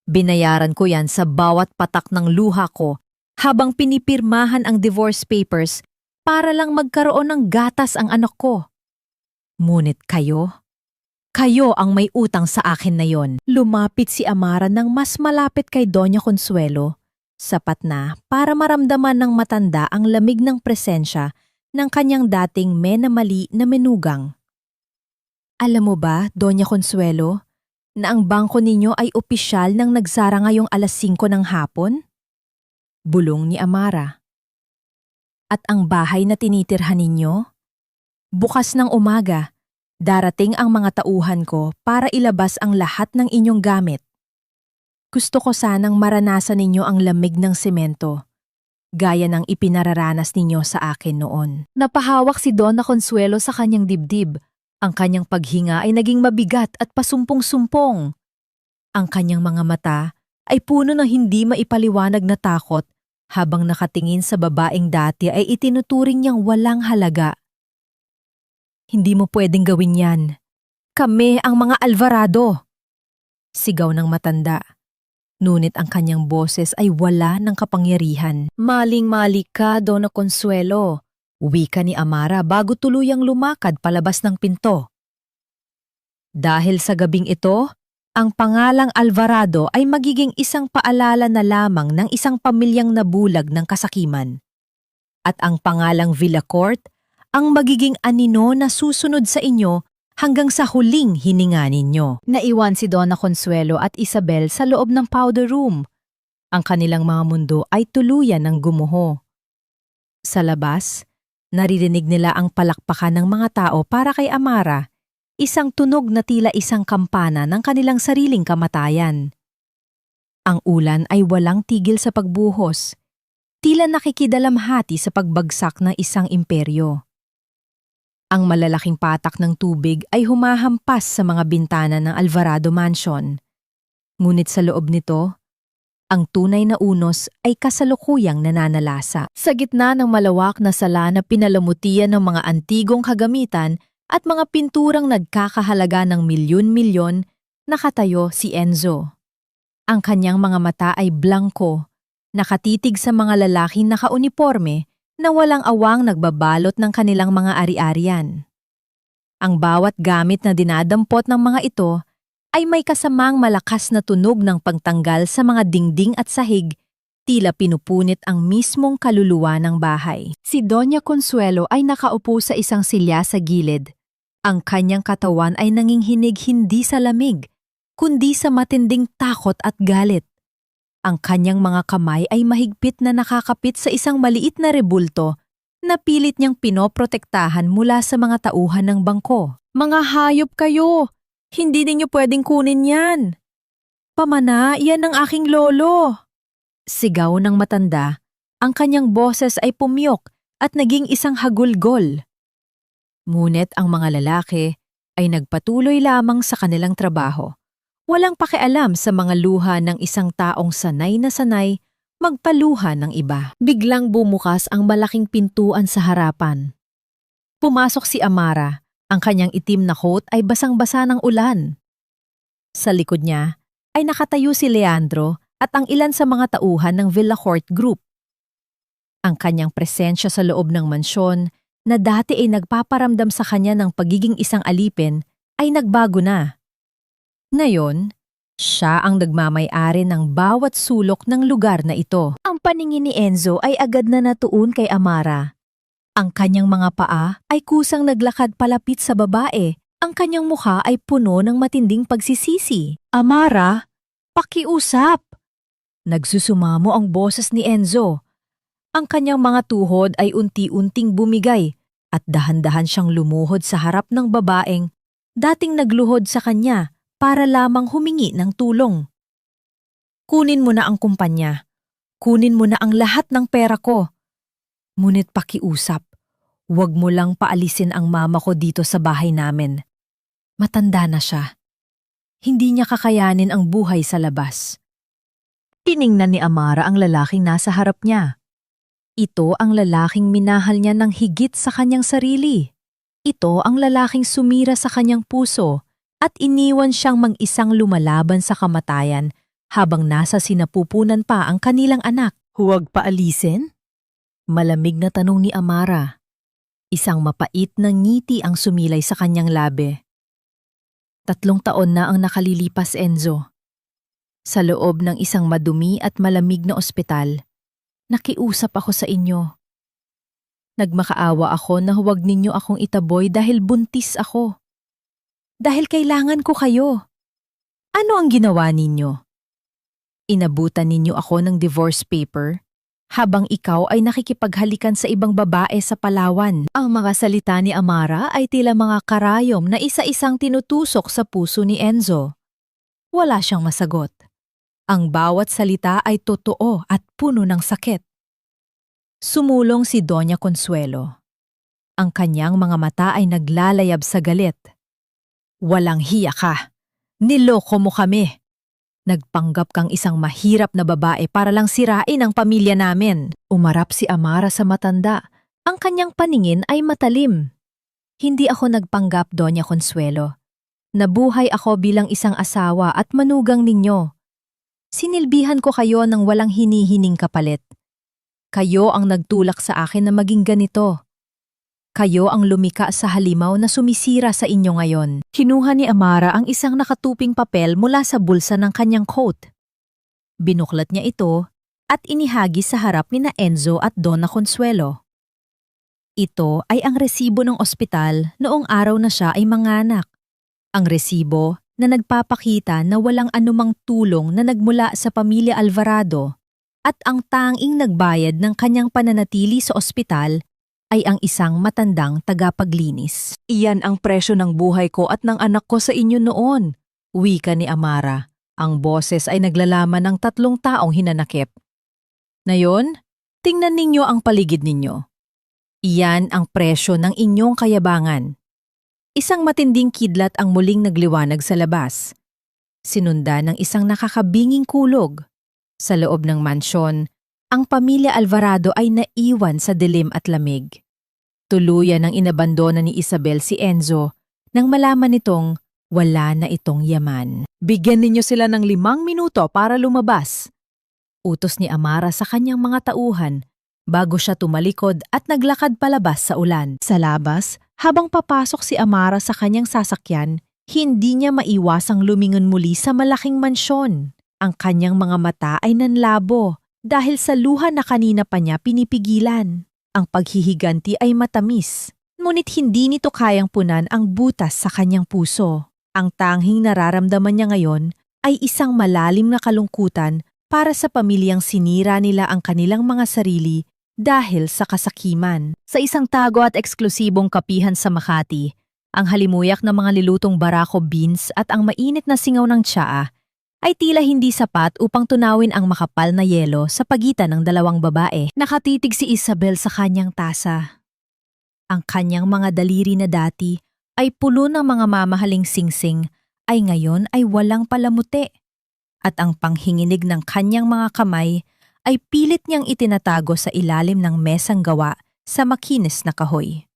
Speaker 1: Binayaran ko yan sa bawat patak ng luha ko habang pinipirmahan ang divorce papers para lang magkaroon ng gatas ang anak ko. Ngunit kayo ang may utang sa akin na yon. Lumapit si Amara ng mas malapit kay Doña Consuelo, sapat na para maramdaman ng matanda ang lamig ng presensya ng kanyang dating menamali na menugang. Alam mo ba, Doña Consuelo, na ang bangko ninyo ay opisyal nang nagsara ngayong alas 5 ng hapon? Bulong ni Amara. At ang bahay na tinitirhan ninyo? Bukas ng umaga, darating ang mga tauhan ko para ilabas ang lahat ng inyong gamit. Gusto ko sanang maranasan ninyo ang lamig ng semento, gaya ng ipinararanas ninyo sa akin noon. Napahawak si Donna Consuelo sa kanyang dibdib. Ang kanyang paghinga ay naging mabigat at pasumpong-sumpong. Ang kanyang mga mata ay puno ng hindi maipaliwanag na takot habang nakatingin sa babaeng dati ay itinuturing niyang walang halaga. Hindi mo pwedeng gawin yan. Kami ang mga Alvarado. Sigaw ng matanda. Ngunit ang kanyang boses ay wala ng kapangyarihan. Maling-mali ka, Donna Consuelo. Wika ni Amara bago tuluyang lumakad palabas ng pinto. Dahil sa gabing ito, ang pangalang Alvarado ay magiging isang paalala na lamang ng isang pamilyang nabulag ng kasakiman. At ang pangalang Villacourt ang magiging anino na susunod sa inyo hanggang sa huling hininga ninyo. Naiwan si Donna Consuelo at Isabel sa loob ng powder room. Ang kanilang mga mundo ay tuluyan ng gumuho. Sa labas, naririnig nila ang palakpakan ng mga tao para kay Amara, isang tunog na tila isang kampana ng kanilang sariling kamatayan. Ang ulan ay walang tigil sa pagbuhos, tila nakikidalamhati sa pagbagsak ng isang imperyo. Ang malalaking patak ng tubig ay humahampas sa mga bintana ng Alvarado Mansion. Ngunit sa loob nito, ang tunay na unos ay kasalukuyang nananalasa. Sa gitna ng malawak na sala na pinalamutian ng mga antigong kagamitan at mga pinturang nagkakahalaga ng milyon-milyon, nakatayo si Enzo. Ang kanyang mga mata ay blanko, nakatitig sa mga lalaking nakauniporme na walang awang nagbabalot ng kanilang mga ari-arian. Ang bawat gamit na dinadampot ng mga ito ay may kasamang malakas na tunog ng pagtanggal sa mga dingding at sahig, tila pinupunit ang mismong kaluluwa ng bahay. Si Doña Consuelo ay nakaupo sa isang silya sa gilid. Ang kanyang katawan ay nanginginig hindi sa lamig, kundi sa matinding takot at galit. Ang kanyang mga kamay ay mahigpit na nakakapit sa isang maliit na rebulto na pilit niyang pinoprotektahan mula sa mga tauhan ng bangko. Mga hayop kayo! Hindi ninyo pwedeng kunin yan! Pamana, yan ang aking lolo! Sigaw ng matanda, ang kanyang boses ay pumiyok at naging isang hagulgol. Ngunit ang mga lalaki ay nagpatuloy lamang sa kanilang trabaho. Walang pakialam sa mga luha ng isang taong sanay na sanay magpaluha ng iba. Biglang bumukas ang malaking pintuan sa harapan. Pumasok si Amara, ang kanyang itim na coat ay basang-basa ng ulan. Sa likod niya ay nakatayo si Leandro at ang ilan sa mga tauhan ng Villacourt Group. Ang kanyang presensya sa loob ng mansyon na dati ay nagpaparamdam sa kanya ng pagiging isang alipin ay nagbago na. Ngayon, siya ang nagmamay-ari ng bawat sulok ng lugar na ito. Ang paningin ni Enzo ay agad na natuon kay Amara. Ang kanyang mga paa ay kusang naglakad palapit sa babae. Ang kanyang mukha ay puno ng matinding pagsisisi. Amara, pakiusap! Nagsusumamo ang boses ni Enzo. Ang kanyang mga tuhod ay unti-unting bumigay at dahan-dahan siyang lumuhod sa harap ng babaeng dating nagluhod sa kanya para lamang humingi ng tulong. Kunin mo na ang kumpanya. Kunin mo na ang lahat ng pera ko. Ngunit pakiusap, huwag mo lang paalisin ang mama ko dito sa bahay namin. Matanda na siya. Hindi niya kakayanin ang buhay sa labas. Tiningnan ni Amara ang lalaking nasa harap niya. Ito ang lalaking minahal niya ng higit sa kanyang sarili. Ito ang lalaking sumira sa kanyang puso at iniwan siyang mag-isang lumalaban sa kamatayan habang nasa sinapupunan pa ang kanilang anak. Huwag paalisin? Malamig na tanong ni Amara. Isang mapait na ngiti ang sumilay sa kanyang labi. 3 taon na ang nakalilipas, Enzo. Sa loob ng isang madumi at malamig na ospital, nakiusap ako sa inyo. Nagmakaawa ako na huwag ninyo akong itaboy dahil buntis ako. Dahil kailangan ko kayo. Ano ang ginawa ninyo? Inabutan ninyo ako ng divorce paper habang ikaw ay nakikipaghalikan sa ibang babae sa Palawan. Ang mga salita ni Amara ay tila mga karayom na isa-isang tinutusok sa puso ni Enzo. Wala siyang masagot. Ang bawat salita ay totoo at puno ng sakit. Sumulong si Doña Consuelo. Ang kanyang mga mata ay naglalayab sa galit. Walang hiya ka. Niloko mo kami. Nagpanggap kang isang mahirap na babae para lang sirain ang pamilya namin. Umarap si Amara sa matanda. Ang kanyang paningin ay matalim. Hindi ako nagpanggap, Doña Consuelo. Nabuhay ako bilang isang asawa at manugang ninyo. Sinilbihan ko kayo ng walang hinihining kapalit. Kayo ang nagtulak sa akin na maging ganito. Kayo ang lumika sa halimaw na sumisira sa inyo ngayon. Kinuha ni Amara ang isang nakatuping papel mula sa bulsa ng kanyang coat. Binuklat niya ito at inihagi sa harap ni na Enzo at Donna Consuelo. Ito ay ang resibo ng ospital noong araw na siya ay manganak. Ang resibo na nagpapakita na walang anumang tulong na nagmula sa pamilya Alvarado at ang tanging nagbayad ng kanyang pananatili sa ospital ay ang isang matandang tagapaglinis. Iyan ang presyo ng buhay ko at ng anak ko sa inyo noon, wika ni Amara. Ang boses ay naglalaman ng 3 taong hinanakip. Ngayon, tingnan ninyo ang paligid ninyo. Iyan ang presyo ng inyong kayabangan. Isang matinding kidlat ang muling nagliwanag sa labas. Sinunda ng isang nakakabinging kulog. Sa loob ng mansyon, ang pamilya Alvarado ay naiwan sa dilim at lamig. Tuluyan ang inabandona ni Isabel si Enzo nang malaman nitong wala na itong yaman. Bigyan ninyo sila ng 5 minuto para lumabas. Utos ni Amara sa kanyang mga tauhan bago siya tumalikod at naglakad palabas sa ulan. Sa labas, habang papasok si Amara sa kanyang sasakyan, hindi niya maiwasang lumingon muli sa malaking mansyon. Ang kanyang mga mata ay nanlabo dahil sa luha na kanina pa niya pinipigilan. Ang paghihiganti ay matamis, ngunit hindi nito kayang punan ang butas sa kanyang puso. Ang tanging nararamdaman niya ngayon ay isang malalim na kalungkutan para sa pamilyang sinira nila ang kanilang mga sarili dahil sa kasakiman. Sa isang tago at eksklusibong kapihan sa Makati, ang halimuyak na mga nilutong barako beans at ang mainit na singaw ng tsaa ay tila hindi sapat upang tunawin ang makapal na yelo sa pagitan ng 2 babae. Nakatitig si Isabel sa kanyang tasa. Ang kanyang mga daliri na dati ay pulo ng mga mamahaling singsing ay ngayon ay walang palamuti. At ang panghinginig ng kanyang mga kamay ay pilit niyang itinatago sa ilalim ng mesang gawa sa makinis na kahoy.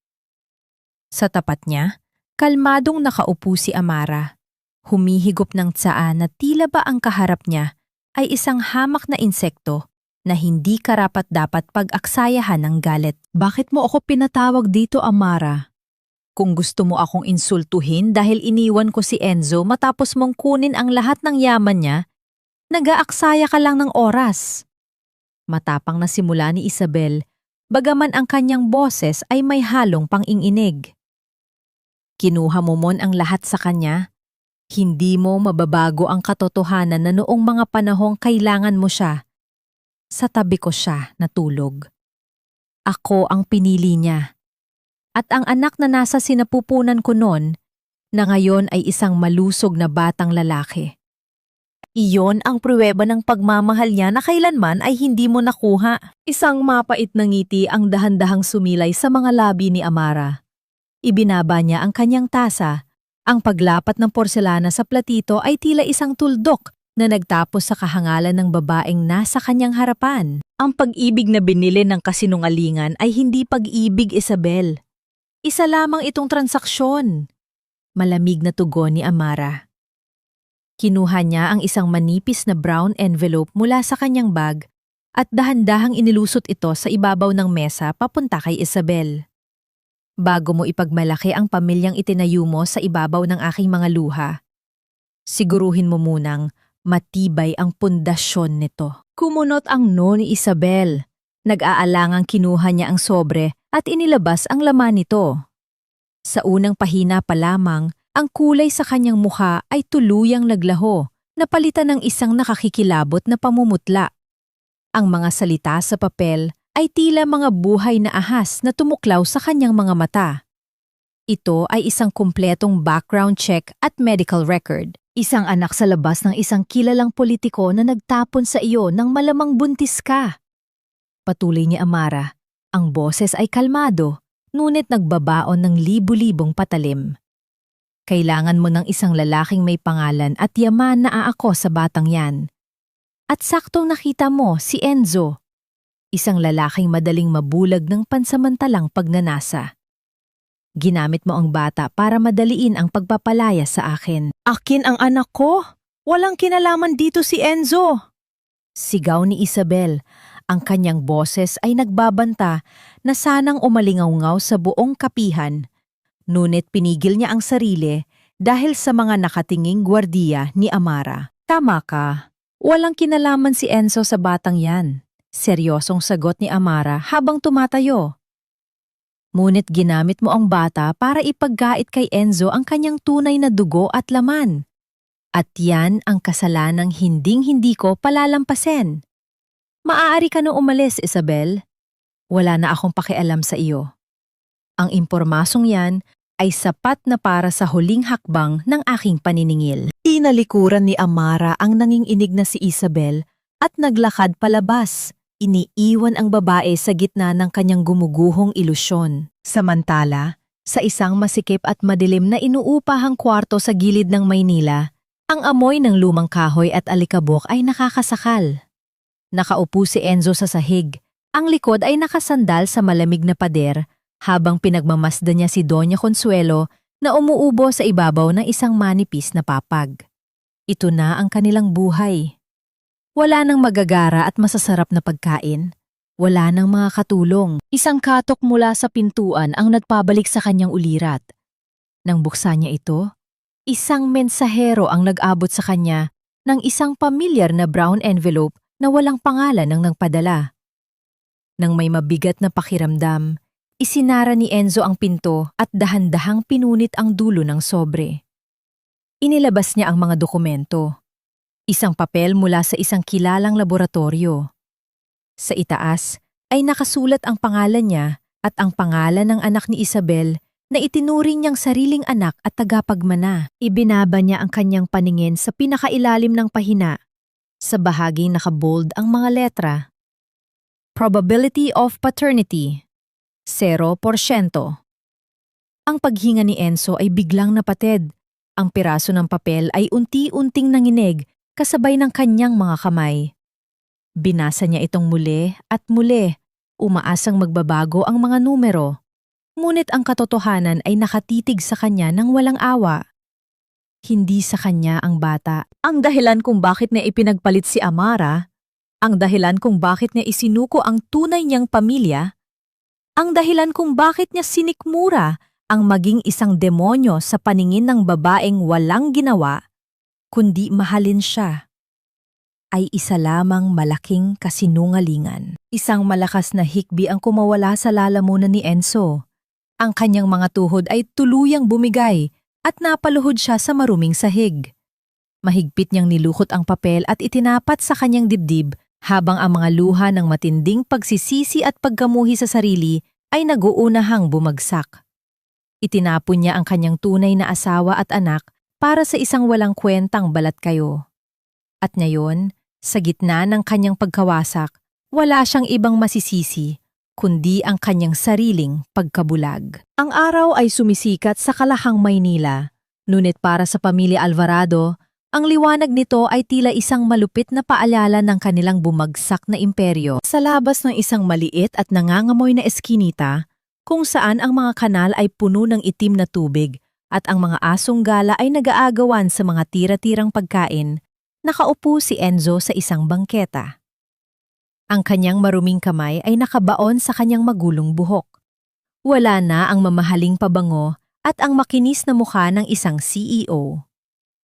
Speaker 1: Sa tapat niya, kalmadong nakaupo si Amara. Humihigop ng tsaa na tila ba ang kaharap niya ay isang hamak na insekto na hindi karapat-dapat pag-aksayahan ng galit. Bakit mo ako pinatawag dito, Amara? Kung gusto mo akong insultuhin dahil iniwan ko si Enzo matapos mong kunin ang lahat ng yaman niya, nag-aaksaya ka lang ng oras. Matapang na simula ni Isabel, bagaman ang kanyang boses ay may halong pang-inginig. Kinuha mo mon ang lahat sa kanya. Hindi mo mababago ang katotohanan na noong mga panahong kailangan mo siya. Sa tabi ko siya natulog. Ako ang pinili niya. At ang anak na nasa sinapupunan ko noon, na ngayon ay isang malusog na batang lalaki. Iyon ang pruweba ng pagmamahal niya na kailanman ay hindi mo nakuha. Isang mapait na ngiti ang dahan-dahang sumilay sa mga labi ni Amara. Ibinaba niya ang kanyang tasa. Ang paglapat ng porselana sa platito ay tila isang tuldok na nagtapos sa kahangalan ng babaeng nasa kanyang harapan. Ang pag-ibig na binili ng kasinungalingan ay hindi pag-ibig, Isabel. Isa lamang itong transaksyon. Malamig na tugon ni Amara. Kinuha niya ang isang manipis na brown envelope mula sa kanyang bag at dahan-dahang inilusot ito sa ibabaw ng mesa papunta kay Isabel. Bago mo ipagmalaki ang pamilyang itinayo mo sa ibabaw ng aking mga luha, siguruhin mo munang matibay ang pundasyon nito. Kumunot ang no ni Isabel. Nag-aalangang kinuha niya ang sobre at inilabas ang laman nito. Sa unang pahina pa lamang, ang kulay sa kanyang mukha ay tuluyang naglaho, napalitan ng isang nakakikilabot na pamumutla. Ang mga salita sa papel ay tila mga buhay na ahas na tumuklaw sa kanyang mga mata. Ito ay isang kumpletong background check at medical record. Isang anak sa labas ng isang kilalang politiko na nagtapon sa iyo nang malamang buntis ka. Patuloy ni Amara, ang boses ay kalmado, ngunit nagbabaon ng libu-libong patalim. Kailangan mo ng isang lalaking may pangalan at yaman na aako sa batang yan. At saktong nakita mo si Enzo, isang lalaking madaling mabulag ng pansamantalang pagnanasa. Ginamit mo ang bata para madaliin ang pagpapalaya sa akin. Akin ang anak ko! Walang kinalaman dito si Enzo! Sigaw ni Isabel. Ang kanyang boses ay nagbabanta na sanang umalingaw-ngaw sa buong kapihan. Ngunit pinigil niya ang sarili dahil sa mga nakatinging gwardiya ni Amara. Tama ka. Walang kinalaman si Enzo sa batang yan. Seryosong sagot ni Amara habang tumatayo. Ngunit ginamit mo ang bata para ipaggait kay Enzo ang kanyang tunay na dugo at laman. At yan ang kasalanang hinding-hindi ko palalampasin. Maaari ka na umalis, Isabel. Wala na akong pakialam sa iyo. Ang impormasong yan ay sapat na para sa huling hakbang ng aking paniningil. Tinalikuran ni Amara ang nanginginig na si Isabel at naglakad palabas. Iniiwan ang babae sa gitna ng kanyang gumuguhong ilusyon. Samantala, sa isang masikip at madilim na inuupahang kwarto sa gilid ng Maynila, ang amoy ng lumang kahoy at alikabok ay nakakasakal. Nakaupo si Enzo sa sahig. Ang likod ay nakasandal sa malamig na pader habang pinagmamasdan niya si Doña Consuelo na umuubo sa ibabaw ng isang manipis na papag. Ito na ang kanilang buhay. Wala nang magagara at masasarap na pagkain. Wala nang mga katulong. Isang katok mula sa pintuan ang nagpabalik sa kanyang ulirat. Nang buksan niya ito, isang mensahero ang nag-abot sa kanya ng isang pamilyar na brown envelope na walang pangalan ng nagpadala. Nang may mabigat na pakiramdam, isinara ni Enzo ang pinto at dahan-dahang pinunit ang dulo ng sobre. Inilabas niya ang mga dokumento. Isang papel mula sa isang kilalang laboratorio. Sa itaas ay nakasulat ang pangalan niya at ang pangalan ng anak ni Isabel na itinuring niyang sariling anak at tagapagmana. Ibinaba niya ang kanyang paningin sa pinakailalim ng pahina. Sa bahaging nakabold ang mga letra. Probability of paternity, 0%. Ang paghinga ni Enzo ay biglang napatid. Ang piraso ng papel ay unti-unting nanginig kasabay ng kanyang mga kamay. Binasa niya itong muli at muli, umaasang magbabago ang mga numero. Ngunit ang katotohanan ay nakatitig sa kanya ng walang awa. Hindi sa kanya ang bata. Ang dahilan kung bakit niya ipinagpalit si Amara, ang dahilan kung bakit niya isinuko ang tunay niyang pamilya, ang dahilan kung bakit niya sinikmura ang maging isang demonyo sa paningin ng babaeng walang ginawa, kundi mahalin siya, ay isa lamang malaking kasinungalingan. Isang malakas na hikbi ang kumawala sa lalamunan ni Enzo. Ang kanyang mga tuhod ay tuluyang bumigay at napaluhod siya sa maruming sahig. Mahigpit niyang nilukot ang papel at itinapat sa kanyang dibdib habang ang mga luha ng matinding pagsisisi at pagkamuhi sa sarili ay naguunahang bumagsak. Itinapon niya ang kanyang tunay na asawa at anak para sa isang walang kwentang balat kayo. At ngayon, sa gitna ng kanyang pagkawasak, wala siyang ibang masisisi kundi ang kanyang sariling pagkabulag. Ang araw ay sumisikat sa kalahang Maynila, ngunit para sa pamilya Alvarado, ang liwanag nito ay tila isang malupit na paalala ng kanilang bumagsak na imperyo. Sa labas ng isang maliit at nangangamoy na eskinita, kung saan ang mga kanal ay puno ng itim na tubig at ang mga asong gala ay nag-aagawan sa mga tira-tirang pagkain, nakaupo si Enzo sa isang bangketa. Ang kanyang maruming kamay ay nakabaon sa kanyang magulong buhok. Wala na ang mamahaling pabango at ang makinis na mukha ng isang CEO.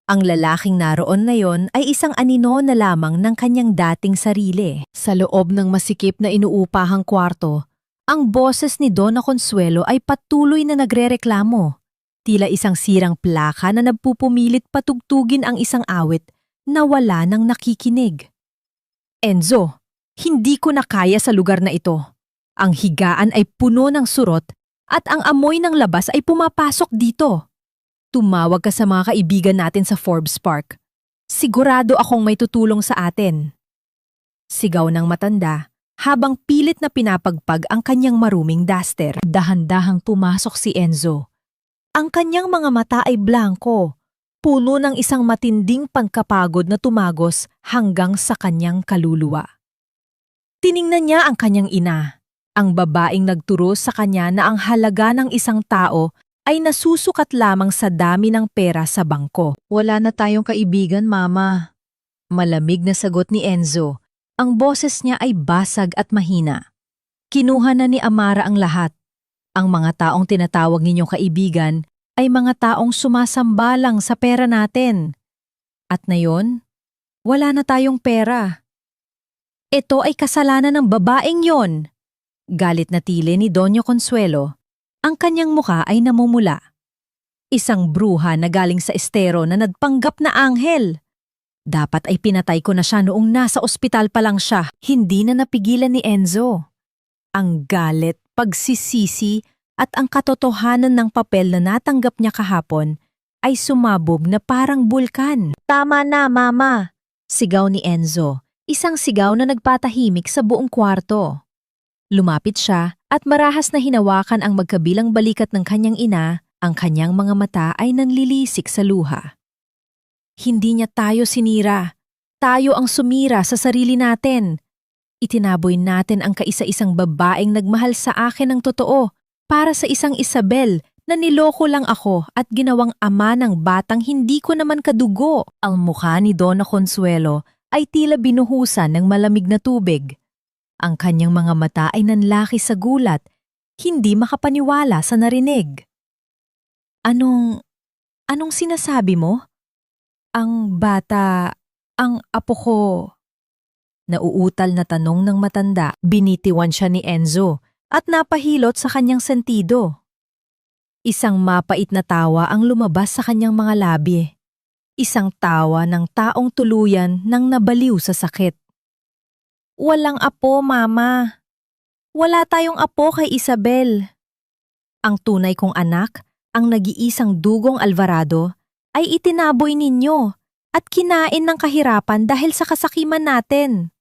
Speaker 1: Ang lalaking naroon na yon ay isang anino na lamang ng kanyang dating sarili. Sa loob ng masikip na inuupahang kwarto, ang boses ni Donna Consuelo ay patuloy na nagrereklamo. Tila isang sirang plaka na nagpupumilit patugtugin ang isang awit na wala nang nakikinig. Enzo, hindi ko na kaya sa lugar na ito. Ang higaan ay puno ng surot at ang amoy ng labas ay pumapasok dito. Tumawag ka sa mga kaibigan natin sa Forbes Park. Sigurado akong may tutulong sa atin. Sigaw ng matanda habang pilit na pinapagpag ang kanyang maruming duster. Dahan-dahang pumasok si Enzo. Ang kanyang mga mata ay blanko, puno ng isang matinding pagkapagod na tumagos hanggang sa kanyang kaluluwa. Tiningnan niya ang kanyang ina, Ang babaeng nagturo sa kanya na ang halaga ng isang tao ay nasusukat lamang sa dami ng pera sa bangko. Wala na tayong kaibigan, Mama. Malamig na sagot ni Enzo. Ang boses niya ay basag at mahina. Kinuha na ni Amara ang lahat. Ang mga taong tinatawag ninyong kaibigan ay mga taong sumasambalang sa pera natin. At ngayon, wala na tayong pera. Ito ay kasalanan ng babaeng yon. Galit na tili ni Doña Consuelo. Ang kanyang muka ay namumula. Isang bruha na galing sa estero na nagpanggap na anghel. Dapat ay pinatay ko na siya noong nasa ospital pa lang siya. Hindi na napigilan ni Enzo. Ang galit, pagsisisi at ang katotohanan ng papel na natanggap niya kahapon ay sumabog na parang bulkan. Tama na, Mama! Sigaw ni Enzo, isang sigaw na nagpatahimik sa buong kwarto. Lumapit siya at marahas na hinawakan ang magkabilang balikat ng kanyang ina, ang kanyang mga mata ay nanlilisik sa luha. Hindi niya tayo sinira. Tayo ang sumira sa sarili natin. Itinaboy natin ang kaisa-isang babaeng nagmahal sa akin ng totoo para sa isang Isabel na niloko lang ako at ginawang ama ng batang hindi ko naman kadugo. Ang mukha ni Donna Consuelo ay tila binuhusan ng malamig na tubig. Ang kanyang mga mata ay nanlaki sa gulat, hindi makapaniwala sa narinig. Anong sinasabi mo? Ang bata, ang apo ko. Nauutal na tanong ng matanda, binitiwan siya ni Enzo at napahilot sa kanyang sentido. Isang mapait na tawa ang lumabas sa kanyang mga labi. Isang tawa ng taong tuluyan nang nabaliw sa sakit. Walang apo, Mama. Wala tayong apo kay Isabel. Ang tunay kong anak, ang nag-iisang Dugong Alvarado, ay itinaboy ninyo at kinain ng kahirapan dahil sa kasakiman natin.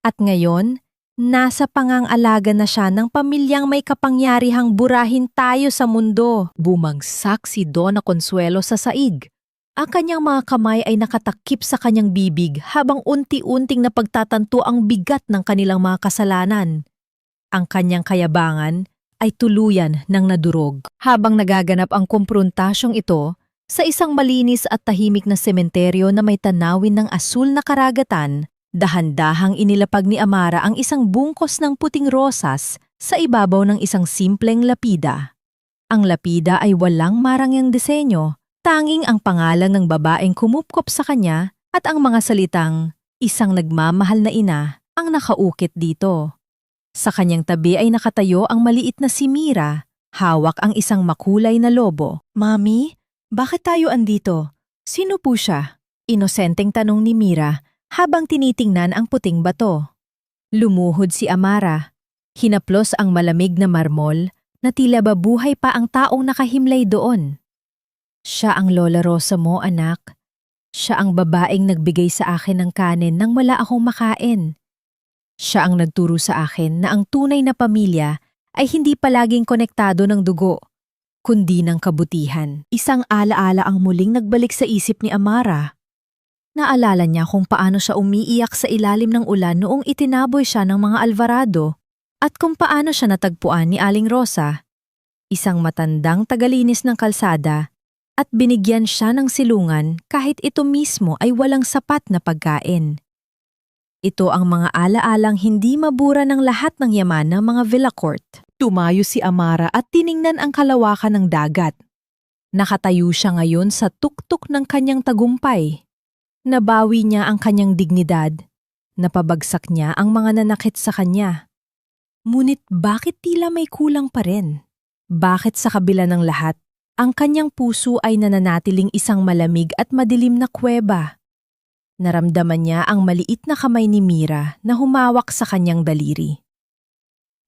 Speaker 1: At ngayon, nasa pangangalaga na siya ng pamilyang may kapangyarihang burahin tayo sa mundo. Bumagsak si Donna Consuelo sa saig. Ang kanyang mga kamay ay nakatakip sa kanyang bibig habang unti-unting napagtatanto ang bigat ng kanilang mga kasalanan. Ang kanyang kayabangan ay tuluyan ng nadurog. Habang nagaganap ang komprontasyong ito, sa isang malinis at tahimik na sementeryo na may tanawin ng asul na karagatan, dahan-dahang inilapag ni Amara ang isang bungkos ng puting rosas sa ibabaw ng isang simpleng lapida. Ang lapida ay walang marangyang disenyo, tanging ang pangalan ng babaeng kumupkop sa kanya at ang mga salitang, isang nagmamahal na ina, ang nakaukit dito. Sa kanyang tabi ay nakatayo ang maliit na si Mira, hawak ang isang makulay na lobo. Mami, bakit tayo andito? Sino po siya? Inosenteng tanong ni Mira habang tinitingnan ang puting bato. Lumuhod si Amara. Hinaplos ang malamig na marmol na tila babuhay pa ang taong nakahimlay doon. Siya ang Lola Rosa mo, anak. Siya ang babaeng nagbigay sa akin ng kanin nang wala akong makain. Siya ang nagturo sa akin na ang tunay na pamilya ay hindi palaging konektado ng dugo, kundi ng kabutihan. Isang alaala ang muling nagbalik sa isip ni Amara. Naalala niya kung paano siya umiiyak sa ilalim ng ulan noong itinaboy siya ng mga Alvarado at kung paano siya natagpuan ni Aling Rosa, isang matandang tagalinis ng kalsada, at binigyan siya ng silungan kahit ito mismo ay walang sapat na pagkain. Ito ang mga alaalang hindi mabura ng lahat ng yaman ng mga Villacourt. Tumayo si Amara at tiningnan ang kalawakan ng dagat. Nakatayo siya ngayon sa tuktok ng kanyang tagumpay. Nabawi niya ang kanyang dignidad. Napabagsak niya ang mga nanakit sa kanya. Ngunit bakit tila may kulang pa rin? Bakit sa kabila ng lahat, ang kanyang puso ay nananatiling isang malamig at madilim na kuweba? Naramdaman niya ang maliit na kamay ni Mira na humawak sa kanyang daliri.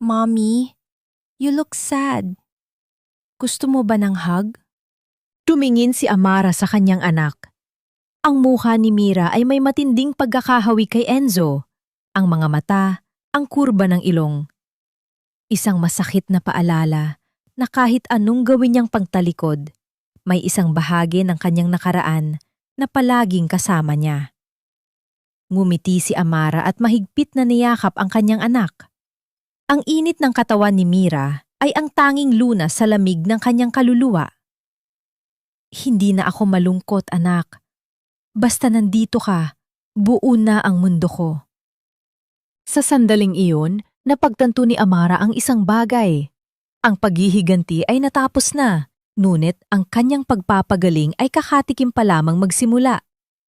Speaker 1: Mommy, you look sad. Gusto mo ba ng hug? Tumingin si Amara sa kanyang anak. Ang mukha ni Mira ay may matinding pagkakahawi kay Enzo. Ang mga mata, ang kurba ng ilong. Isang masakit na paalala na kahit anong gawin niyang pagtalikod, may isang bahagi ng kanyang nakaraan na palaging kasama niya. Ngumiti si Amara at mahigpit na niyakap ang kanyang anak. Ang init ng katawan ni Mira ay ang tanging lunas sa lamig ng kanyang kaluluwa. Hindi na ako malungkot, anak. Basta nandito ka, buo na ang mundo ko. Sa sandaling iyon, napagtanto ni Amara ang isang bagay. Ang paghihiganti ay natapos na, ngunit ang kanyang pagpapagaling ay kakatikim pa lamang magsimula.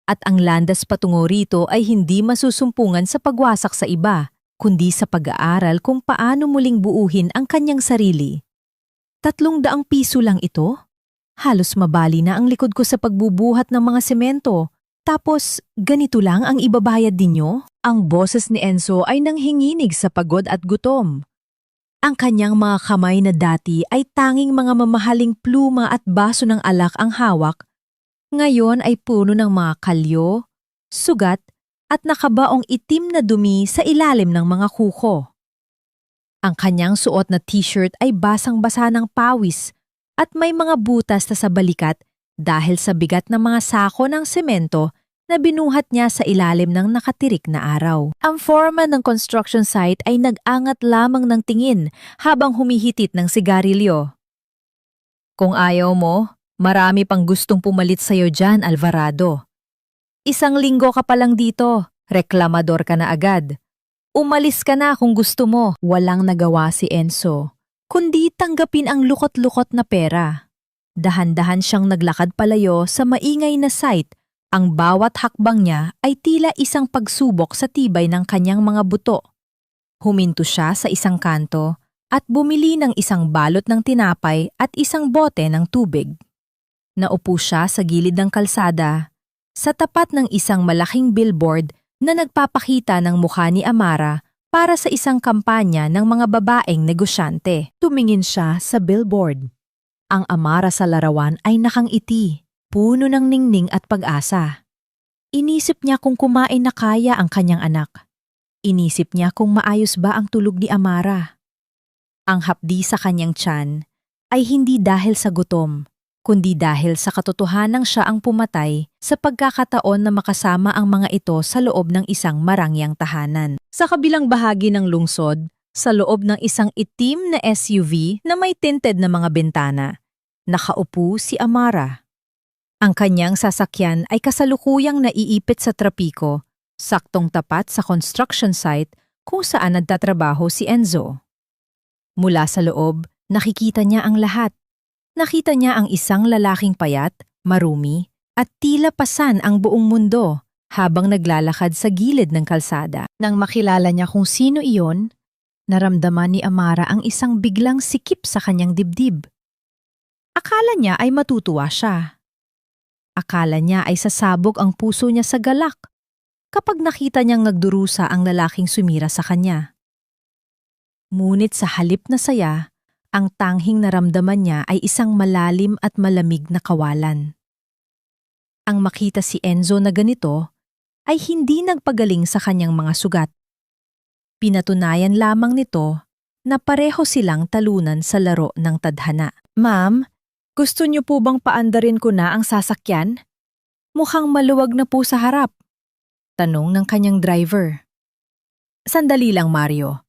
Speaker 1: At ang landas patungo rito ay hindi masusumpungan sa pagwasak sa iba, kundi sa pag-aaral kung paano muling buuhin ang kanyang sarili. 300 piso lang ito? Halos mabali na ang likod ko sa pagbubuhat ng mga semento. Tapos, ganito lang ang ibabayad ninyo? Ang boses ni Enzo ay nanghinginig sa pagod at gutom. Ang kanyang mga kamay na dati ay tanging mga mamahaling pluma at baso ng alak ang hawak. Ngayon ay puno ng mga kalyo, sugat, at nakabaong itim na dumi sa ilalim ng mga kuko. Ang kanyang suot na t-shirt ay basang-basa ng pawis at may mga butas na sa balikat dahil sa bigat ng mga sako ng semento na binuhat niya sa ilalim ng nakatirik na araw. Ang foreman ng construction site ay nag-angat lamang ng tingin habang humihitit ng sigarilyo. Kung ayaw mo, marami pang gustong pumalit sa'yo dyan, Alvarado. 1 linggo ka pa lang dito, reklamador ka na agad. Umalis ka na kung gusto mo. Walang nagawa si Enzo, kundi tanggapin ang lukot-lukot na pera. Dahan-dahan siyang naglakad palayo sa maingay na site. Ang bawat hakbang niya ay tila isang pagsubok sa tibay ng kanyang mga buto. Huminto siya sa isang kanto at bumili ng isang balot ng tinapay at isang bote ng tubig. Naupo siya sa gilid ng kalsada, sa tapat ng isang malaking billboard na nagpapakita ng mukha ni Amara para sa isang kampanya ng mga babaeng negosyante. Tumingin siya sa billboard. Ang Amara sa larawan ay nakangiti, puno ng ningning at pag-asa. Inisip niya kung kumain na kaya ang kanyang anak. Inisip niya kung maayos ba ang tulog ni Amara. Ang hapdi sa kanyang tiyan ay hindi dahil sa gutom, kundi dahil sa katotohanang siya ang pumatay sa pagkakataon na makasama ang mga ito sa loob ng isang marangyang tahanan. Sa kabilang bahagi ng lungsod, sa loob ng isang itim na SUV na may tinted na mga bintana, nakaupo si Amara. Ang kanyang sasakyan ay kasalukuyang naiipit sa trapiko, saktong tapat sa construction site kung saan nagtatrabaho si Enzo. Mula sa loob, nakikita niya ang lahat. Nakita niya ang isang lalaking payat, marumi, at tila pasan ang buong mundo habang naglalakad sa gilid ng kalsada. Nang makilala niya kung sino iyon, naramdaman ni Amara ang isang biglang sikip sa kanyang dibdib. Akala niya ay matutuwa siya. Akala niya ay sasabog ang puso niya sa galak kapag nakita niyang nagdurusa ang lalaking sumira sa kanya. Ngunit sa halip na saya, ang tanghing naramdaman niya ay isang malalim at malamig na kawalan. Ang makita si Enzo na ganito ay hindi nagpagaling sa kanyang mga sugat. Pinatunayan lamang nito na pareho silang talunan sa laro ng tadhana. Ma'am, gusto niyo po bang paandarin ko na ang sasakyan? Mukhang maluwag na po sa harap. Tanong ng kanyang driver. Sandali lang, Mario.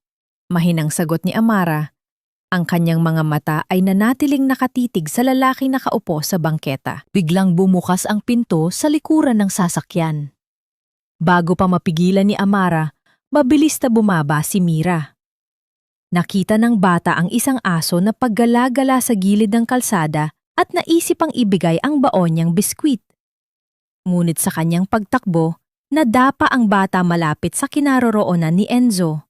Speaker 1: Mahinang sagot ni Amara. Ang kanyang mga mata ay nanatiling nakatitig sa lalaking nakaupo sa bangketa. Biglang bumukas ang pinto sa likuran ng sasakyan. Bago pa mapigilan ni Amara, mabilis na bumaba si Mira. Nakita ng bata ang isang aso na paggala-gala sa gilid ng kalsada at naisip ang ibigay ang baon niyang biskwit. Ngunit sa kanyang pagtakbo, nadapa ang bata malapit sa kinaroroonan ni Enzo.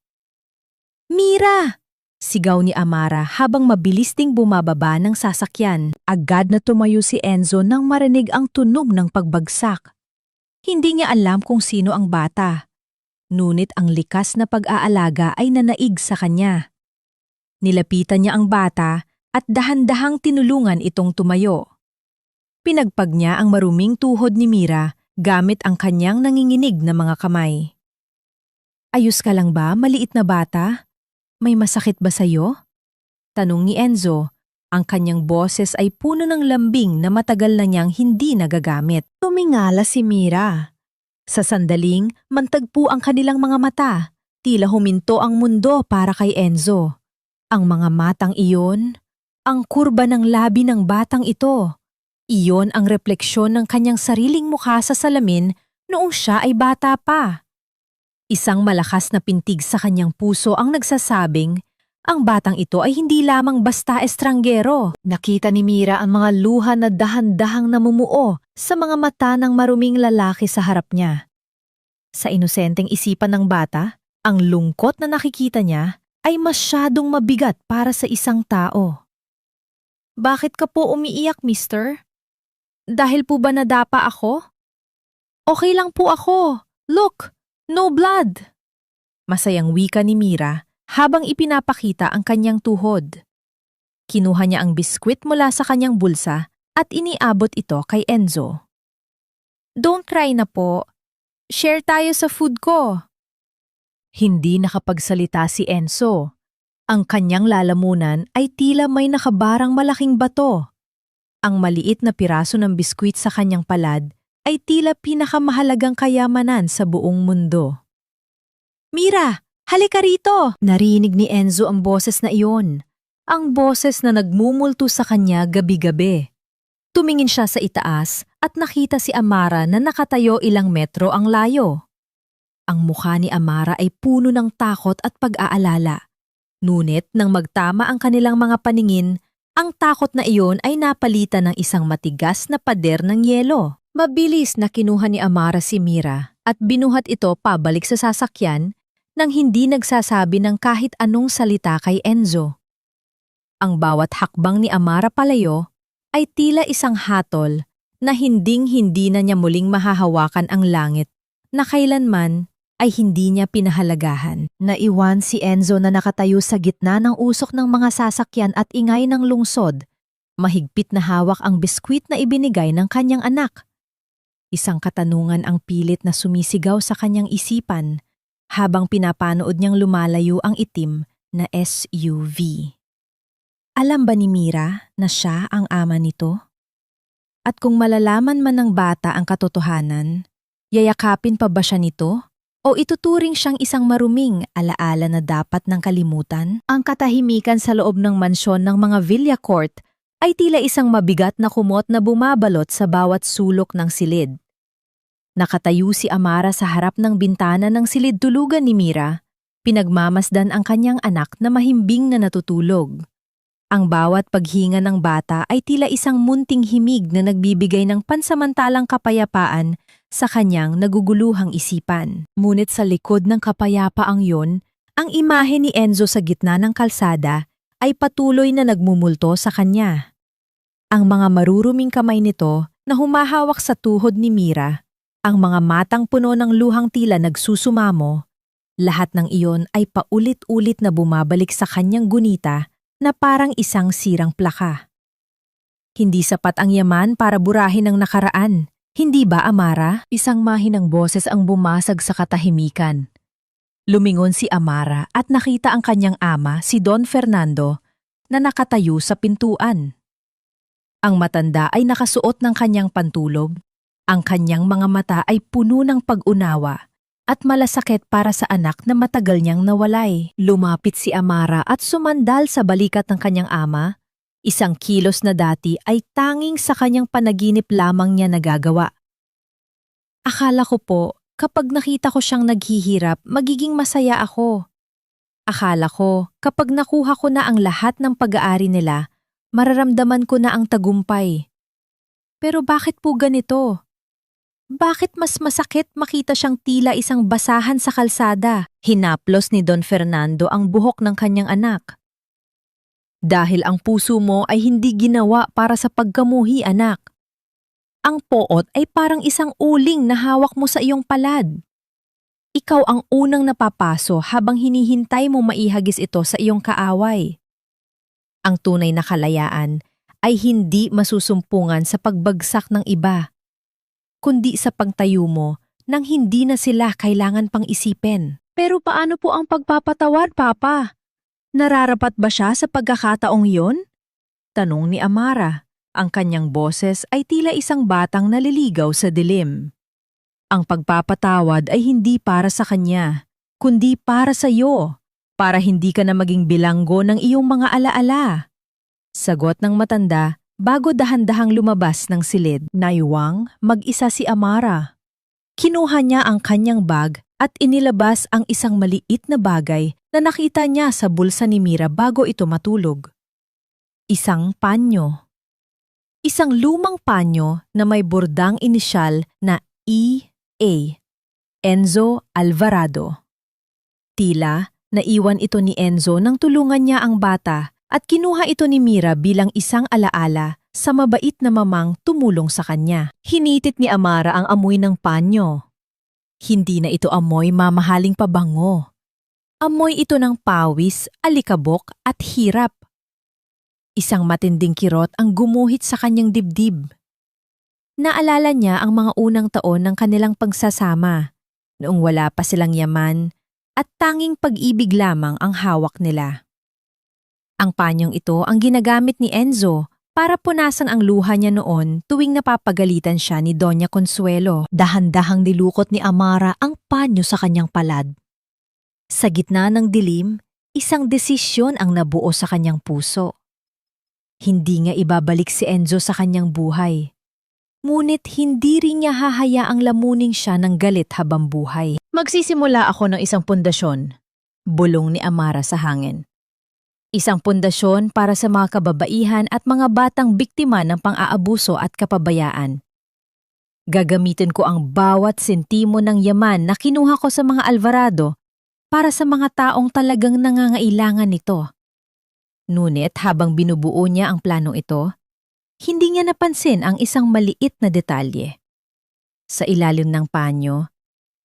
Speaker 1: Mira! Sigaw ni Amara habang mabilis ding bumababa ng sasakyan. Agad na tumayo si Enzo nang marinig ang tunog ng pagbagsak. Hindi niya alam kung sino ang bata. Ngunit ang likas na pag-aalaga ay nanaig sa kanya. Nilapitan niya ang bata at dahan-dahang tinulungan itong tumayo. Pinagpag niya ang maruming tuhod ni Mira gamit ang kanyang nanginginig na mga kamay. Ayos ka lang ba, maliit na bata? May masakit ba sa'yo? Tanong ni Enzo. Ang kanyang boses ay puno ng lambing na matagal na niyang hindi nagagamit. Tumingala si Mira. Sa sandaling, mantagpo ang kanilang mga mata Tila huminto ang mundo para kay Enzo. Ang mga matang iyon, ang kurba ng labi ng batang ito. Iyon ang refleksyon ng kanyang sariling mukha sa salamin noong siya ay bata pa. Isang malakas na pintig sa kanyang puso ang nagsasabing, ang batang ito ay hindi lamang basta estranggero. Nakita ni Mira ang mga luha na dahan-dahang namumuo sa mga mata ng maruming lalaki sa harap niya. Sa inosenteng isipan ng bata, ang lungkot na nakikita niya ay masyadong mabigat para sa isang tao. Bakit ka po umiiyak, mister? Dahil po ba nadapa ako? Okay lang po ako. Look, no blood. Masayang wika ni Mira habang ipinapakita ang kanyang tuhod. Kinuha niya ang biskwit mula sa kanyang bulsa at iniabot ito kay Enzo. Don't cry na po. Share tayo sa food ko. Hindi nakapagsalita si Enzo. Ang kanyang lalamunan ay tila may nakabarang malaking bato. Ang maliit na piraso ng biskwit sa kanyang palad ay tila pinakamahalagang kayamanan sa buong mundo. Mira, halika rito! Narinig ni Enzo ang boses na iyon. Ang boses na nagmumulto sa kanya gabi-gabi. Tumingin siya sa itaas at nakita si Amara na nakatayo ilang metro ang layo. Ang mukha ni Amara ay puno ng takot at pag-aalala. Ngunit nang magtama ang kanilang mga paningin, ang takot na iyon ay napalitan ng isang matigas na pader ng yelo. Mabilis na kinuha ni Amara si Mira at binuhat ito pabalik sa sasakyan nang hindi nagsasabi ng kahit anong salita kay Enzo. Ang bawat hakbang ni Amara palayo ay tila isang hatol na hinding-hindi na niya muling mahahawakan ang langit na kailanman ay hindi niya pinahalagahan. Naiwan si Enzo na nakatayo sa gitna ng usok ng mga sasakyan at ingay ng lungsod. Mahigpit na hawak ang biskwit na ibinigay ng kanyang anak. Isang katanungan ang pilit na sumisigaw sa kanyang isipan habang pinapanood niyang lumalayo ang itim na SUV. Alam ba ni Mira na siya ang ama nito? At kung malalaman man ng bata ang katotohanan, yayakapin pa ba siya nito? O ituturing siyang isang maruming alaala na dapat ng kalimutan? Ang katahimikan sa loob ng mansyon ng mga Villacourt ay tila isang mabigat na kumot na bumabalot sa bawat sulok ng silid. Nakatayo si Amara sa harap ng bintana ng silid tulugan ni Mira, pinagmamasdan ang kanyang anak na mahimbing na natutulog. Ang bawat paghinga ng bata ay tila isang munting himig na nagbibigay ng pansamantalang kapayapaan sa kanyang naguguluhang isipan. Ngunit sa likod ng kapayapaang yon, ang imahe ni Enzo sa gitna ng kalsada ay patuloy na nagmumulto sa kanya. Ang mga maruruming kamay nito na humahawak sa tuhod ni Mira, ang mga matang puno ng luhang tila nagsusumamo, lahat ng iyon ay paulit-ulit na bumabalik sa kanyang gunita na parang isang sirang plaka. Hindi sapat ang yaman para burahin ang nakaraan. Hindi ba, Amara? Isang mahinang boses ang bumasag sa katahimikan. Lumingon si Amara at nakita ang kanyang ama, si Don Fernando, na nakatayo sa pintuan. Ang matanda ay nakasuot ng kanyang pantulog. Ang kanyang mga mata ay puno ng pag-unawa at malasakit para sa anak na matagal niyang nawalay. Lumapit si Amara at sumandal sa balikat ng kanyang ama. Isang kilos na dati ay tanging sa kanyang panaginip lamang niya nagagawa. Akala ko po, kapag nakita ko siyang naghihirap, magiging masaya ako. Akala ko, kapag nakuha ko na ang lahat ng pag-aari nila, mararamdaman ko na ang tagumpay. Pero bakit po ganito? Bakit mas masakit makita siyang tila isang basahan sa kalsada? Hinaplos ni Don Fernando ang buhok ng kanyang anak. Dahil ang puso mo ay hindi ginawa para sa pagkamuhi, anak. Ang poot ay parang isang uling na hawak mo sa iyong palad. Ikaw ang unang napapaso habang hinihintay mo maihagis ito sa iyong kaaway. Ang tunay na kalayaan ay hindi masusumpungan sa pagbagsak ng iba, kundi sa pagtayo mo nang hindi na sila kailangan pang isipin. Pero paano po ang pagpapatawad, Papa? Nararapat ba siya sa pagkakataong yon? Tanong ni Amara. Ang kanyang boses ay tila isang batang naliligaw sa dilim. Ang pagpapatawad ay hindi para sa kanya. kundi para sa iyo, para hindi ka na maging bilanggo ng iyong mga alaala. Sagot ng matanda bago dahan-dahang lumabas ng silid. Naiwang mag-isa si Amara. Kinuha niya ang kanyang bag at inilabas ang isang maliit na bagay na nakita niya sa bulsa ni Mira bago ito matulog. Isang panyo. Isang lumang panyo na may bordang inisyal na E.A. Enzo Alvarado. Tila naiwan ito ni Enzo nang tulungan niya ang bata at kinuha ito ni Mira bilang isang alaala sa mabait na mamang tumulong sa kanya. Hinitit ni Amara ang amoy ng panyo. Hindi na ito amoy mamahaling pabango. Amoy ito ng pawis, alikabok at hirap. Isang matinding kirot ang gumuhit sa kanyang dibdib. Naalala niya ang mga unang taon ng kanilang pagsasama, noong wala pa silang yaman at tanging pag-ibig lamang ang hawak nila. Ang panyong ito ang ginagamit ni Enzo para punasan ang luha niya noon tuwing napapagalitan siya ni Doña Consuelo. Dahan-dahang nilukot ni Amara ang panyo sa kanyang palad. Sa gitna ng dilim, isang desisyon ang nabuo sa kanyang puso. Hindi nga ibabalik si Enzo sa kanyang buhay. Ngunit hindi rin niya hahayaang lamunin siya ng galit habang buhay. Magsisimula ako ng isang pundasyon, bulong ni Amara sa hangin. Isang pundasyon para sa mga kababaihan at mga batang biktima ng pang-aabuso at kapabayaan. Gagamitin ko ang bawat sentimo ng yaman na kinuha ko sa mga Alvarado para sa mga taong talagang nangangailangan nito. Ngunit habang binubuo niya ang planong ito, hindi niya napansin ang isang maliit na detalye. Sa ilalim ng panyo,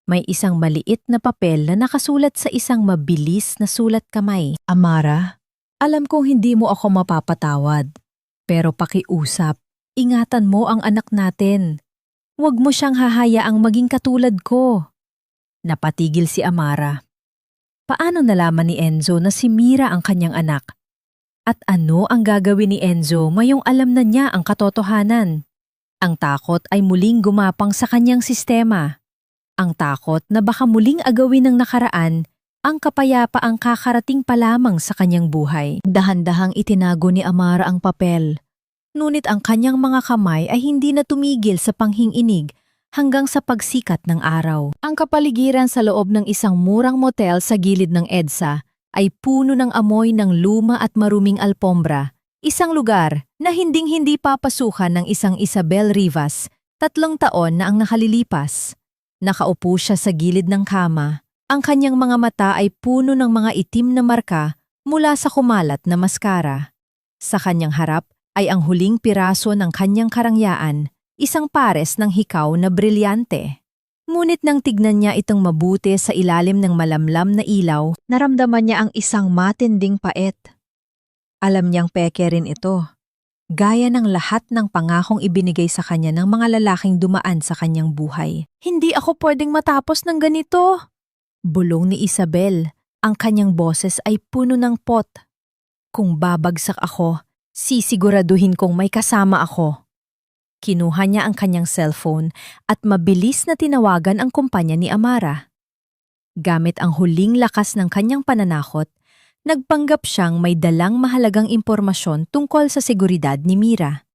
Speaker 1: may isang maliit na papel na nakasulat sa isang mabilis na sulat kamay. Amara, alam kong hindi mo ako mapapatawad, pero pakiusap, ingatan mo ang anak natin. Huwag mo siyang hahayaang maging katulad ko. Napatigil si Amara. Paano nalaman ni Enzo na si Mira ang kanyang anak? At ano ang gagawin ni Enzo ngayong alam na niya ang katotohanan? Ang takot ay muling gumapang sa kanyang sistema. Ang takot na baka muling agawin ng nakaraan ang kapayapaang kakarating pa lamang sa kanyang buhay. Dahan-dahang itinago ni Amara ang papel. Ngunit ang kanyang mga kamay ay hindi na tumigil sa panghinginig hanggang sa pagsikat ng araw. Ang kapaligiran sa loob ng isang murang motel sa gilid ng EDSA ay puno ng amoy ng luma at maruming alpombra, isang lugar na hinding-hindi papasukan ng isang Isabel Rivas, 3 taon na ang nakalilipas. Nakaupo siya sa gilid ng kama, ang kanyang mga mata ay puno ng mga itim na marka mula sa kumalat na maskara. Sa kanyang harap ay ang huling piraso ng kanyang karangyaan, isang pares ng hikaw na brilyante. Ngunit nang tignan niya itong mabuti sa ilalim ng malamlam na ilaw, naramdaman niya ang isang matinding pait. Alam niyang peke rin ito. Gaya ng lahat ng pangakong ibinigay sa kanya ng mga lalaking dumaan sa kanyang buhay. Hindi ako pwedeng matapos ng ganito, bulong ni Isabel. Ang kanyang boses ay puno ng pot. Kung babagsak ako, sisiguraduhin kong may kasama ako. Kinuha niya ang kanyang cellphone at mabilis na tinawagan ang kumpanya ni Amara. Gamit ang huling lakas ng kanyang pananakot, nagpanggap siyang may dalang mahalagang impormasyon tungkol sa seguridad ni Mira.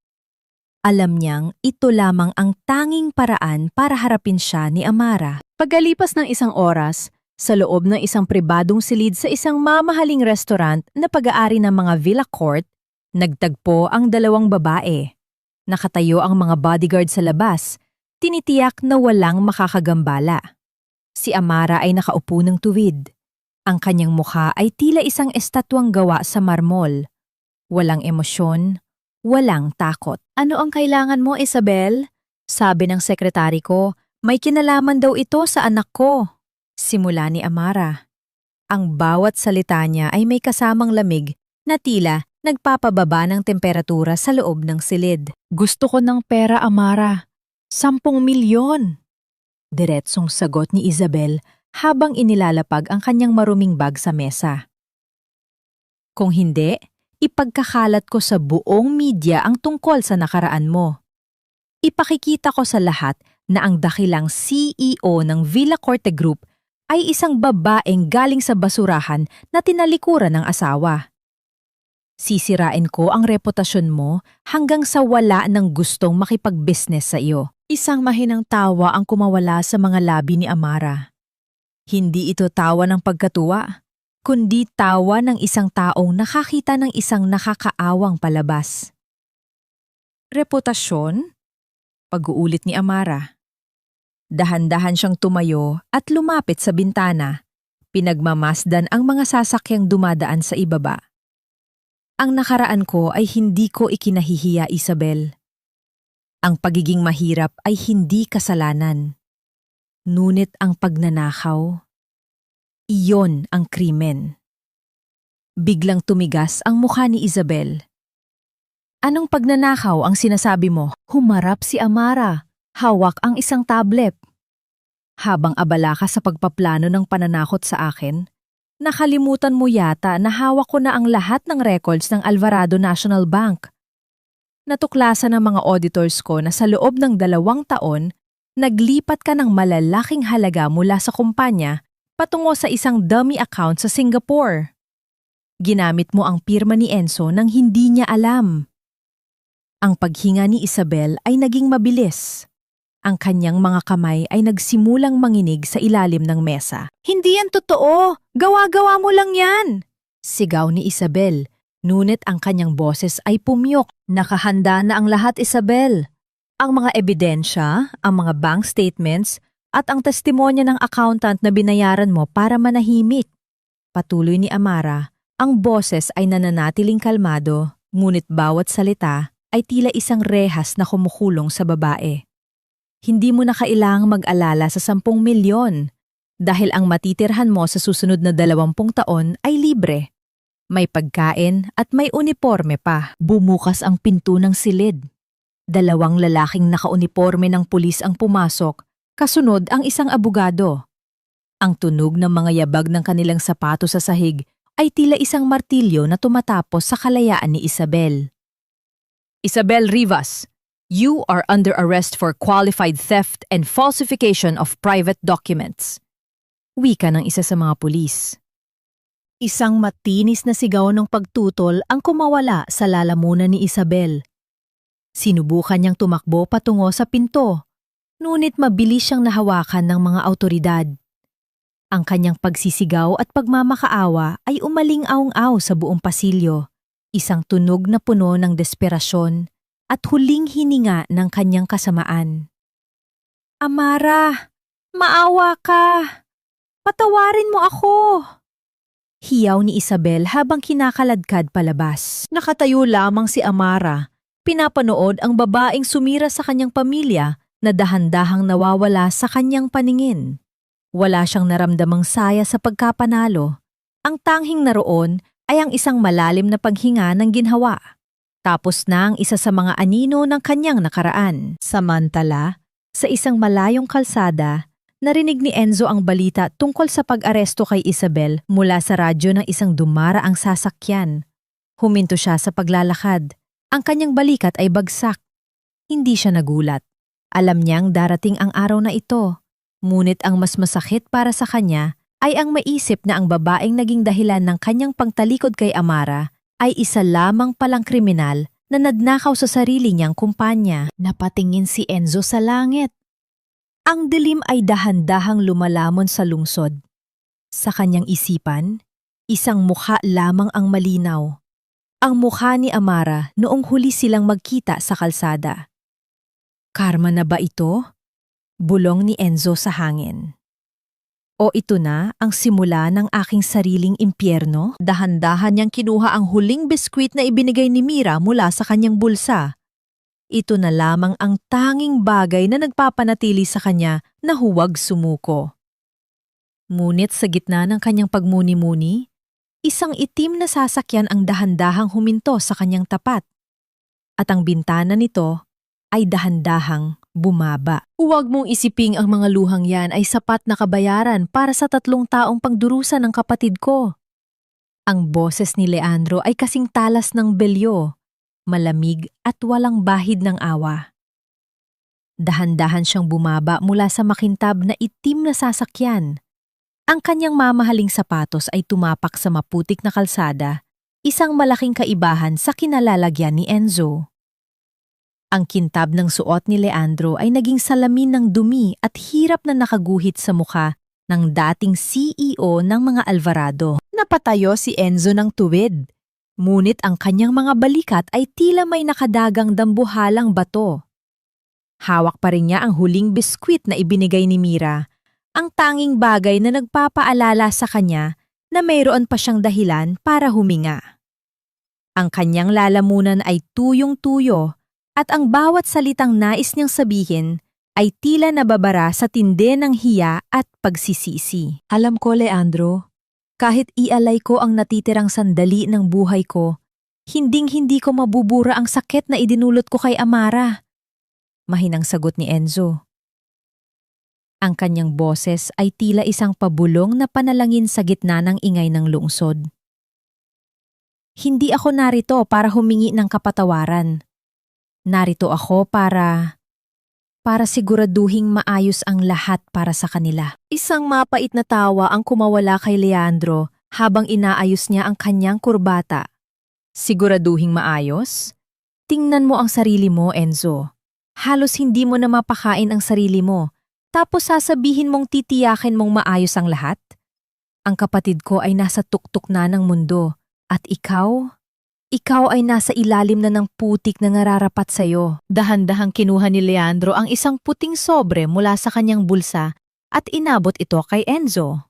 Speaker 1: Alam niyang ito lamang ang tanging paraan para harapin siya ni Amara. Pagkalipas ng 1 oras, sa loob ng isang pribadong silid sa isang mamahaling restaurant na pag-aari ng mga Villa Court, nagtagpo ang 2 babae. Nakatayo ang mga bodyguard sa labas, tinitiyak na walang makakagambala. Si Amara ay nakaupo ng tuwid. Ang kanyang mukha ay tila isang estatwang gawa sa marmol. Walang emosyon, walang takot. Ano ang kailangan mo, Isabel? Sabi ng sekretary ko, may kinalaman daw ito sa anak ko. Simula ni Amara. Ang bawat salita niya ay may kasamang lamig na tila nagpapababa ng temperatura sa loob ng silid. Gusto ko ng pera, Amara. 10 milyon. Diretsong sagot ni Isabel habang inilalapag ang kanyang maruming bag sa mesa. Kung hindi, ipagkakalat ko sa buong media ang tungkol sa nakaraan mo. Ipakikita ko sa lahat na ang dakilang CEO ng Villa Corte Group ay isang babaeng galing sa basurahan na tinalikuran ng asawa. Sisirain ko ang reputasyon mo hanggang sa wala ng gustong makipag-business sa iyo. Isang mahinang tawa ang kumawala sa mga labi ni Amara. Hindi ito tawa ng pagkatuwa, kundi tawa ng isang taong nakakita ng isang nakakaawang palabas. Reputasyon? Pag-uulit ni Amara. Dahan-dahan siyang tumayo at lumapit sa bintana. Pinagmamasdan ang mga sasakyang dumadaan sa ibaba. Ang nakaraan ko ay hindi ko ikinahihiya, Isabel. Ang pagiging mahirap ay hindi kasalanan. Ngunit ang pagnanakaw, iyon ang krimen. Biglang tumigas ang mukha ni Isabel. Anong pagnanakaw ang sinasabi mo? Humarap si Amara. Hawak ang isang tablet. Habang abala ka sa pagpaplano ng pananakot sa akin, nakalimutan mo yata na hawak ko na ang lahat ng records ng Alvarado National Bank. Natuklasan ng mga auditors ko na sa loob ng 2 taon, naglipat ka ng malalaking halaga mula sa kumpanya patungo sa isang dummy account sa Singapore. Ginamit mo ang pirma ni Enzo nang hindi niya alam. Ang paghinga ni Isabel ay naging mabilis. Ang kanyang mga kamay ay nagsimulang manginig sa ilalim ng mesa. Hindi yan totoo! Gawa-gawa mo lang yan! Sigaw ni Isabel, ngunit ang kanyang boses ay pumyok. Nakahanda na ang lahat, Isabel. Ang mga ebidensya, ang mga bank statements, at ang testimonya ng accountant na binayaran mo para manahimik. Patuloy ni Amara, ang boses ay nananatiling kalmado, ngunit bawat salita ay tila isang rehas na kumukulong sa babae. Hindi mo na kailangang mag-alala sa 10 milyon dahil ang matitirhan mo sa susunod na 20 taon ay libre. May pagkain at may uniforme pa. Bumukas ang pinto ng silid. 2 lalaking nakauniporme ng pulis ang pumasok, kasunod ang isang abogado. Ang tunog ng mga yabag ng kanilang sapatos sa sahig ay tila isang martilyo na tumatapos sa kalayaan ni Isabel. Isabel Rivas, you are under arrest for qualified theft and falsification of private documents. Wika ng isa sa mga pulis. Isang matinis na sigaw ng pagtutol ang kumawala sa lalamunan ni Isabel. Sinubukan niyang tumakbo patungo sa pinto, ngunit mabilis siyang nahawakan ng mga awtoridad. Ang kanyang pagsisigaw at pagmamakaawa ay umaling-aong-aw sa buong pasilyo, isang tunog na puno ng desperasyon at huling hininga ng kanyang kasamaan. Amara, maawa ka! Patawarin mo ako! Hiyaw ni Isabel habang kinakaladkad palabas. Nakatayo lamang si Amara, pinapanood ang babaeng sumira sa kanyang pamilya na dahan-dahang nawawala sa kanyang paningin. Wala siyang naramdamang saya sa pagkapanalo. Ang tanghing naroon ay ang isang malalim na paghinga ng ginhawa. Tapos na ang isa sa mga anino ng kanyang nakaraan. Samantala, sa isang malayong kalsada, narinig ni Enzo ang balita tungkol sa pag-aresto kay Isabel mula sa radyo ng isang dumaraang sasakyan. Huminto siya sa paglalakad. Ang kanyang balikat ay bagsak. Hindi siya nagulat. Alam niyang darating ang araw na ito. Ngunit ang mas masakit para sa kanya ay ang maisip na ang babaeng naging dahilan ng kanyang pangtalikod kay Amara ay isa lamang palang kriminal na nagnakaw sa sarili niyang kumpanya. Napatingin si Enzo sa langit. Ang dilim ay dahan-dahang lumalamon sa lungsod. Sa kanyang isipan, isang mukha lamang ang malinaw. Ang mukha ni Amara noong huli silang magkita sa kalsada. Karma na ba ito? Bulong ni Enzo sa hangin. O ito na ang simula ng aking sariling impyerno? Dahan-dahan niyang kinuha ang huling biskwit na ibinigay ni Mira mula sa kanyang bulsa. Ito na lamang ang tanging bagay na nagpapanatili sa kanya na huwag sumuko. Ngunit sa gitna ng kanyang pagmuni-muni, isang itim na sasakyan ang dahan-dahang huminto sa kanyang tapat. At ang bintana nito ay dahan-dahang bumaba. Huwag mong isiping ang mga luhang yan ay sapat na kabayaran para sa 3 taong pangdurusa ng kapatid ko. Ang boses ni Leandro ay kasing talas ng belyo, malamig at walang bahid ng awa. Dahan-dahan siyang bumaba mula sa makintab na itim na sasakyan. Ang kanyang mamahaling sapatos ay tumapak sa maputik na kalsada, isang malaking kaibahan sa kinalalagyan ni Enzo. Ang kintab ng suot ni Leandro ay naging salamin ng dumi at hirap na nakaguhit sa mukha ng dating CEO ng mga Alvarado. Napatayo si Enzo ng tuwid, ngunit ang kanyang mga balikat ay tila may nakadagang dambuhalang bato. Hawak pa rin niya ang huling biskwit na ibinigay ni Mira, ang tanging bagay na nagpapaalala sa kanya na mayroon pa siyang dahilan para huminga. Ang kanyang lalamunan ay tuyong-tuyo at ang bawat salitang nais niyang sabihin ay tila nababara sa tindi ng hiya at pagsisisi. Alam ko, Leandro, kahit ialay ko ang natitirang sandali ng buhay ko, hinding-hindi ko mabubura ang sakit na idinulot ko kay Amara. Mahinang sagot ni Enzo. Ang kanyang boses ay tila isang pabulong na panalangin sa gitna ng ingay ng lungsod. Hindi ako narito para humingi ng kapatawaran. Narito ako para siguraduhing maayos ang lahat para sa kanila. Isang mapait na tawa ang kumawala kay Leandro habang inaayos niya ang kanyang kurbata. Siguraduhing maayos? Tingnan mo ang sarili mo, Enzo. Halos hindi mo na mapakain ang sarili mo, tapos sasabihin mong titiyakin mong maayos ang lahat? Ang kapatid ko ay nasa tuktok na ng mundo, at ikaw ay nasa ilalim na ng putik na nararapat sa'yo. Dahan-dahang kinuha ni Leandro ang isang puting sobre mula sa kanyang bulsa at inabot ito kay Enzo.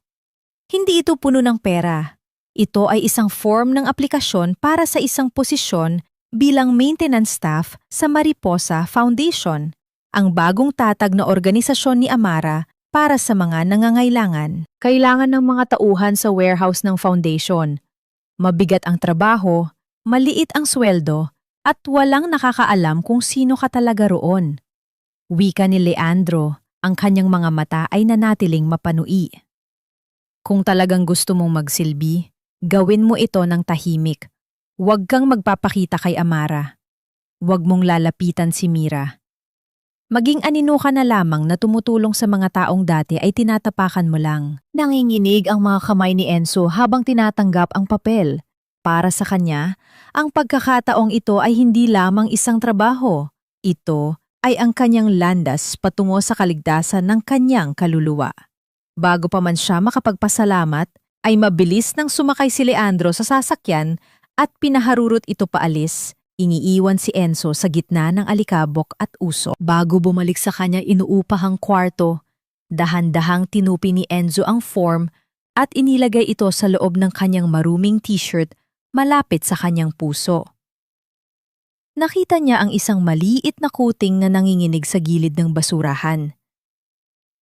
Speaker 1: Hindi ito puno ng pera. Ito ay isang form ng aplikasyon para sa isang posisyon bilang maintenance staff sa Mariposa Foundation, ang bagong tatag na organisasyon ni Amara para sa mga nangangailangan. Kailangan ng mga tauhan sa warehouse ng foundation. Mabigat ang trabaho, maliit ang sweldo, at walang nakakaalam kung sino ka talaga roon. Wika ni Leandro, ang kanyang mga mata ay nanatiling mapanui. Kung talagang gusto mong magsilbi, gawin mo ito ng tahimik. Huwag kang magpapakita kay Amara. Huwag mong lalapitan si Mira. Maging anino ka na lamang na tumutulong sa mga taong dati ay tinatapakan mo lang. Nanginginig ang mga kamay ni Enzo habang tinatanggap ang papel. Para sa kanya, ang pagkakataong ito ay hindi lamang isang trabaho. Ito ay ang kanyang landas patungo sa kaligtasan ng kanyang kaluluwa. Bago pa man siya makapagpasalamat, ay mabilis nang sumakay si Leandro sa sasakyan at pinaharurot ito paalis. Iniiwan si Enzo sa gitna ng alikabok at uso. Bago bumalik sa kanya inuupahang kwarto, dahan-dahang tinupi ni Enzo ang form at inilagay ito sa loob ng kanyang maruming t-shirt malapit sa kanyang puso. Nakita niya ang isang maliit na kuting na nanginginig sa gilid ng basurahan.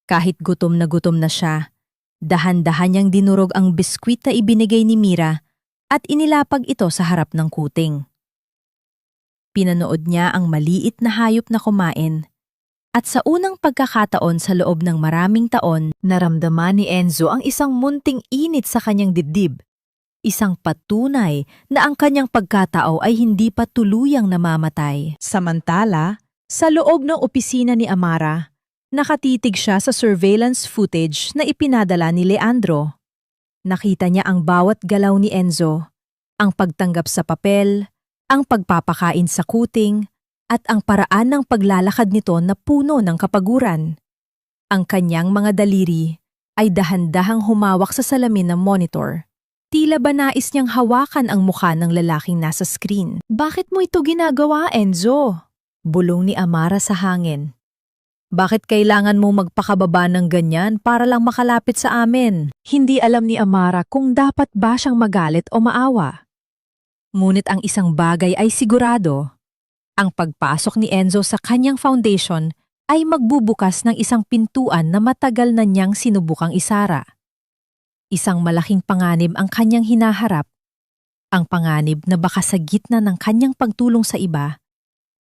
Speaker 1: Kahit gutom na siya, dahan-dahan niyang dinurog ang biskwit na ibinigay ni Mira at inilapag ito sa harap ng kuting. Pinanood niya ang maliit na hayop na kumain at sa unang pagkakataon sa loob ng maraming taon, naramdaman ni Enzo ang isang munting init sa kanyang dibdib. Isang patunay na ang kanyang pagkatao ay hindi pa tuluyang namamatay. Samantala, sa loob ng opisina ni Amara, nakatitig siya sa surveillance footage na ipinadala ni Leandro. Nakita niya ang bawat galaw ni Enzo, ang pagtanggap sa papel, ang pagpapakain sa kuting, at ang paraan ng paglalakad nito na puno ng kapaguran. Ang kanyang mga daliri ay dahan-dahang humawak sa salamin ng monitor. Tila ba nais niyang hawakan ang mukha ng lalaking nasa screen. Bakit mo ito ginagawa, Enzo? Bulong ni Amara sa hangin. Bakit kailangan mo magpakababa ng ganyan para lang makalapit sa amin? Hindi alam ni Amara kung dapat ba siyang magalit o maawa. Ngunit ang isang bagay ay sigurado. Ang pagpasok ni Enzo sa kanyang foundation ay magbubukas ng isang pintuan na matagal na niyang sinubukang isara. Isang malaking panganib ang kanyang hinaharap. Ang panganib na baka sa gitna ng kanyang pagtulong sa iba,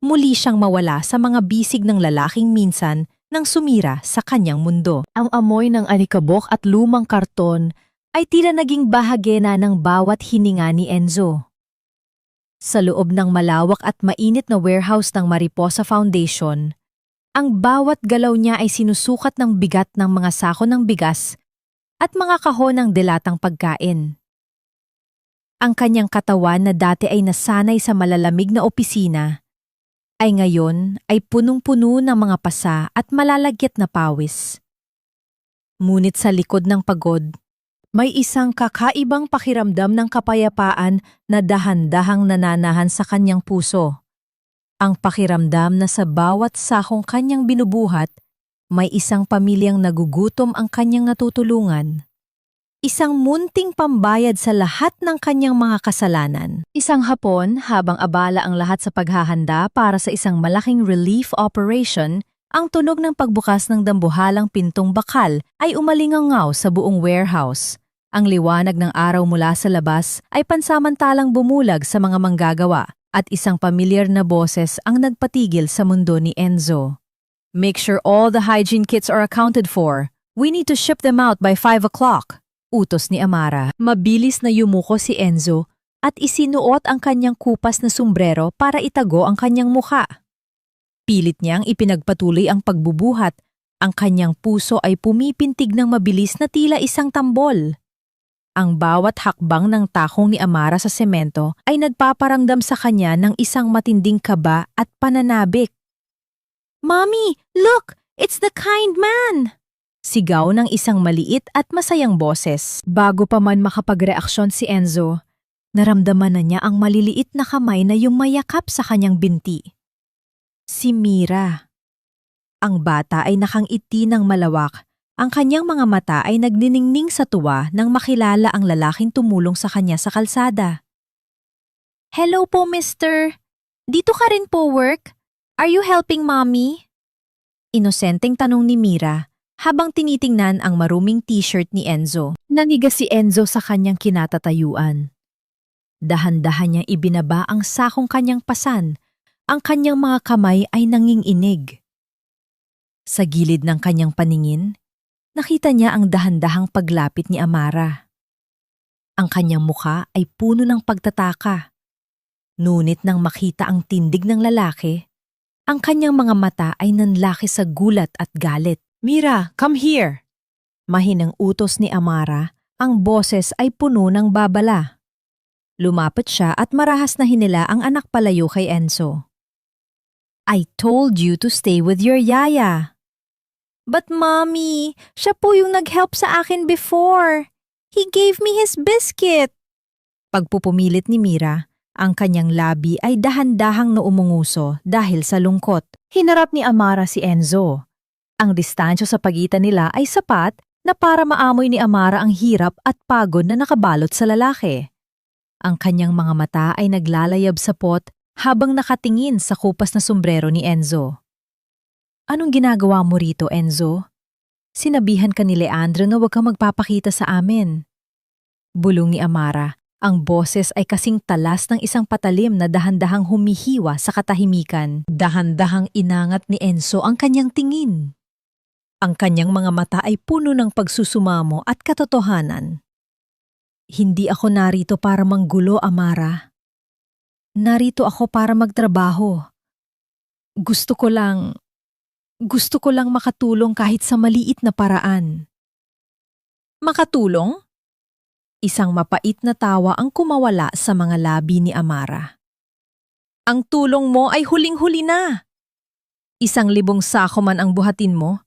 Speaker 1: muli siyang mawala sa mga bisig ng lalaking minsan nang sumira sa kanyang mundo. Ang amoy ng alikabok at lumang karton ay tila naging bahagi na ng bawat hininga ni Enzo. Sa loob ng malawak at mainit na warehouse ng Mariposa Foundation, ang bawat galaw niya ay sinusukat ng bigat ng mga sako ng bigas at mga kahon ng dilatang pagkain. Ang kanyang katawan na dati ay nasanay sa malalamig na opisina, ay ngayon ay punong-puno ng mga pasa at malalagyat na pawis. Ngunit sa likod ng pagod, may isang kakaibang pakiramdam ng kapayapaan na dahan-dahang nananahan sa kanyang puso. Ang pakiramdam na sa bawat sakong kanyang binubuhat, may isang pamilyang nagugutom ang kanyang natutulungan. Isang munting pambayad sa lahat ng kanyang mga kasalanan. Isang hapon, habang abala ang lahat sa paghahanda para sa isang malaking relief operation, ang tunog ng pagbukas ng dambuhalang pintong bakal ay umalingangaw sa buong warehouse. Ang liwanag ng araw mula sa labas ay pansamantalang bumulag sa mga manggagawa at isang pamilyar na boses ang nagpatigil sa mundo ni Enzo. Make sure all the hygiene kits are accounted for. We need to ship them out by 5 o'clock. Utos ni Amara. Mabilis na yumuko si Enzo at isinuot ang kanyang kupas na sombrero para itago ang kanyang mukha. Pilit niyang ipinagpatuloy ang pagbubuhat. Ang kanyang puso ay pumipintig ng mabilis na tila isang tambol. Ang bawat hakbang ng takong ni Amara sa semento ay nagpaparamdam sa kanya ng isang matinding kaba at pananabik. "Mommy, look! It's the kind man!" Sigaw ng isang maliit at masayang boses. Bago pa man makapagreaksyon si Enzo, naramdaman na niya ang maliliit na kamay na yumayakap sa kanyang binti. Si Mira. Ang bata ay nakangiti ng malawak. Ang kanyang mga mata ay nagniningning sa tuwa nang makilala ang lalaking tumulong sa kanya sa kalsada. "Hello po, mister. Dito ka rin po work? Are you helping mommy?" Inosenteng tanong ni Mira habang tinitingnan ang maruming t-shirt ni Enzo. Naniga si Enzo sa kanyang kinatatayuan. Dahan-dahan niyang ibinaba ang sakong kanyang pasan. Ang kanyang mga kamay ay nanginginig. Sa gilid ng kanyang paningin, nakita niya ang dahan-dahang paglapit ni Amara. Ang kanyang mukha ay puno ng pagtataka. Ngunit nang makita ang tindig ng lalaki, ang kanyang mga mata ay nanlaki sa gulat at galit. "Mira, come here!" Mahinang utos ni Amara, ang boses ay puno ng babala. Lumapit siya at marahas na hinila ang anak palayo kay Enzo. "I told you to stay with your yaya." "But mommy, siya po yung nag-help sa akin before. He gave me his biscuit." Pagpupumilit ni Mira, ang kanyang labi ay dahan-dahang naumunguso dahil sa lungkot. Hinarap ni Amara si Enzo. Ang distansya sa pagitan nila ay sapat na para maamoy ni Amara ang hirap at pagod na nakabalot sa lalaki. Ang kanyang mga mata ay naglalayab sa pot habang nakatingin sa kupas na sombrero ni Enzo. "Anong ginagawa mo rito, Enzo? Sinabihan ka ni Leandro na huwag kang magpapakita sa amin." Bulong ni Amara. Ang boses ay kasing talas ng isang patalim na dahan-dahang humihiwa sa katahimikan. Dahan-dahang inangat ni Enzo ang kanyang tingin. Ang kanyang mga mata ay puno ng pagsusumamo at katotohanan. "Hindi ako narito para manggulo, Amara. Narito ako para magtrabaho. Gusto ko lang makatulong kahit sa maliit na paraan." "Makatulong?" Isang mapait na tawa ang kumawala sa mga labi ni Amara. "Ang tulong mo ay huling-huli na. 1,000 sako man ang buhatin mo,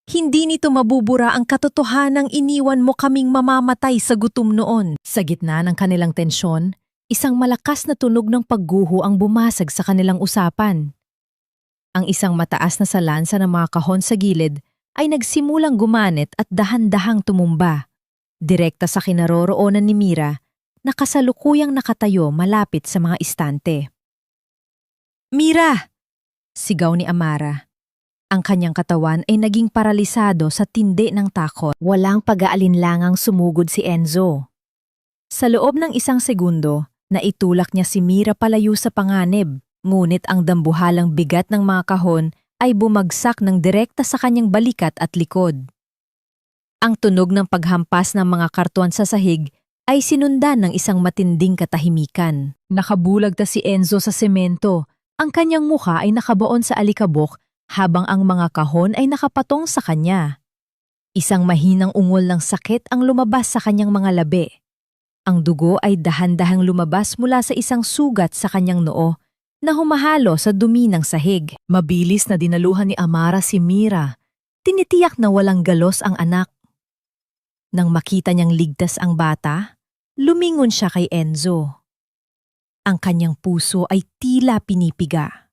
Speaker 1: hindi nito mabubura ang katotohanang iniwan mo kaming mamamatay sa gutom noon." Sa gitna ng kanilang tensyon, isang malakas na tunog ng pagguho ang bumasag sa kanilang usapan. Ang isang mataas na salansa ng mga kahon sa gilid ay nagsimulang gumanit at dahan-dahang tumumba. Direkta sa kinaroroonan ni Mira na kasalukuyang nakatayo malapit sa mga istante. "Mira!" sigaw ni Amara. Ang kanyang katawan ay naging paralisado sa tindi ng takot. Walang pag-aalinlangang sumugod si Enzo. Sa loob ng 1 segundo, naitulak niya si Mira palayo sa panganib, ngunit ang dambuhalang bigat ng mga kahon ay bumagsak ng direkta sa kanyang balikat at likod. Ang tunog ng paghampas ng mga karton sa sahig ay sinundan ng isang matinding katahimikan. Nakabulagta si Enzo sa semento. Ang kanyang mukha ay nakabaon sa alikabok habang ang mga kahon ay nakapatong sa kanya. Isang mahinang ungol ng sakit ang lumabas sa kanyang mga labi. Ang dugo ay dahan-dahang lumabas mula sa isang sugat sa kanyang noo na humahalo sa dumi ng sahig. Mabilis na dinaluhan ni Amara si Mira. Tinitiyak na walang galos ang anak. Nang makita niyang ligtas ang bata, lumingon siya kay Enzo. Ang kanyang puso ay tila pinipiga.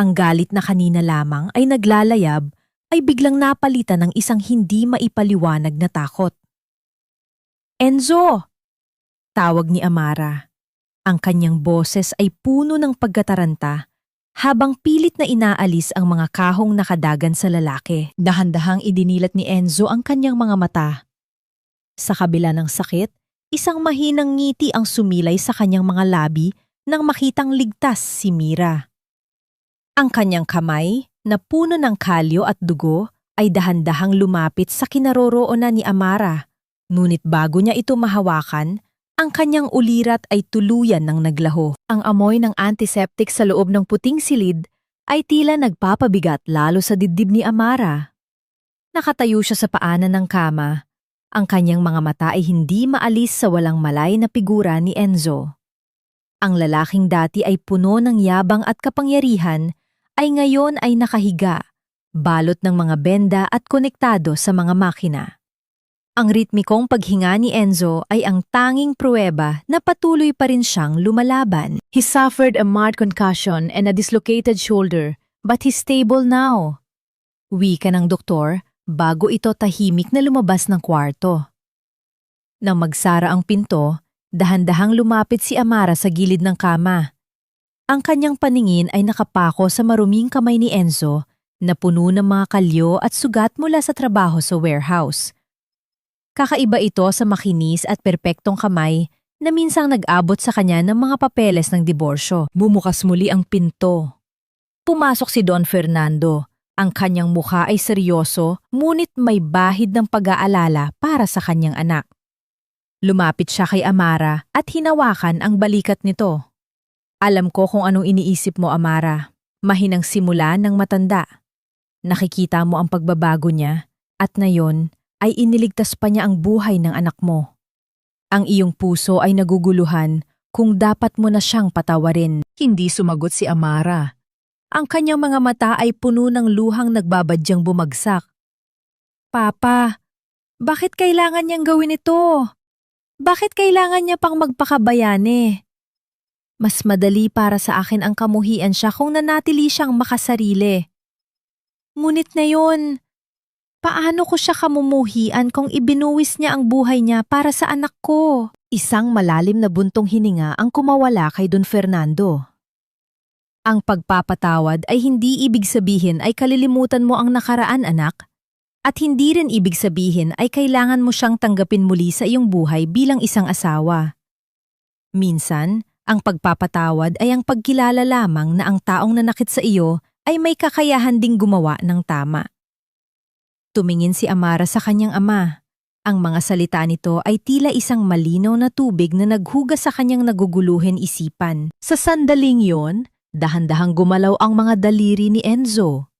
Speaker 1: Ang galit na kanina lamang ay naglalayab ay biglang napalitan ng isang hindi maipaliwanag na takot. Enzo! Tawag ni Amara. Ang kanyang boses ay puno ng pagkataranta habang pilit na inaalis ang mga kahong nakadagan sa lalaki. Dahan-dahang idinilat ni Enzo ang kanyang mga mata. Sa kabila ng sakit, isang mahinang ngiti ang sumilay sa kanyang mga labi nang makitang ligtas si Mira. Ang kanyang kamay, na puno ng kalyo at dugo, ay dahan-dahang lumapit sa kinaroroonan ni Amara. Ngunit bago niya ito mahawakan, ang kanyang ulirat ay tuluyan ng naglaho. Ang amoy ng antiseptic sa loob ng puting silid ay tila nagpapabigat lalo sa dibdib ni Amara. Nakatayo siya sa paanan ng kama. Ang kanyang mga mata ay hindi maalis sa walang malay na figura ni Enzo. Ang lalaking dati ay puno ng yabang at kapangyarihan ay ngayon ay nakahiga, balot ng mga benda at konektado sa mga makina. Ang ritmikong paghinga ni Enzo ay ang tanging pruweba na patuloy pa rin siyang lumalaban. He suffered a mild concussion and a dislocated shoulder, but he's stable now. Wika ng doktor bago ito tahimik na lumabas ng kwarto. Nang magsara ang pinto, dahan-dahang lumapit si Amara sa gilid ng kama. Ang kanyang paningin ay nakapako sa maruming kamay ni Enzo na puno ng mga kalyo at sugat mula sa trabaho sa warehouse. Kakaiba ito sa makinis at perpektong kamay na minsang nag-abot sa kanya ng mga papeles ng diborsyo. Bumukas muli ang pinto. Pumasok si Don Fernando. Ang kanyang mukha ay seryoso, ngunit may bahid ng pag-aalala para sa kanyang anak. Lumapit siya kay Amara at hinawakan ang balikat nito. Alam ko kung anong iniisip mo, Amara. Mahinang simula ng matanda. Nakikita mo ang pagbabago niya at ngayon ay iniligtas pa niya ang buhay ng anak mo. Ang iyong puso ay naguguluhan kung dapat mo na siyang patawarin. Hindi sumagot si Amara. Ang kanyang mga mata ay puno ng luhang nagbabadyang bumagsak. Papa, bakit kailangan niyang gawin ito? Bakit kailangan niya pang magpakabayane? Mas madali para sa akin ang kamuhian siya kung nanatili siyang makasarili. Ngunit ngayon, paano ko siya kamumuhian kung ibinuwis niya ang buhay niya para sa anak ko? Isang malalim na buntong hininga ang kumawala kay Don Fernando. Ang pagpapatawad ay hindi ibig sabihin ay kalilimutan mo ang nakaraan, anak. At hindi rin ibig sabihin ay kailangan mo siyang tanggapin muli sa iyong buhay bilang isang asawa. Minsan, ang pagpapatawad ay ang pagkilala lamang na ang taong nanakit sa iyo ay may kakayahan ding gumawa ng tama. Tumingin si Amara sa kanyang ama. Ang mga salita nito ay tila isang malinaw na tubig na naghugas sa kanyang naguguluhin isipan. Sa sandaling yon, dahan-dahang gumalaw ang mga daliri ni Enzo.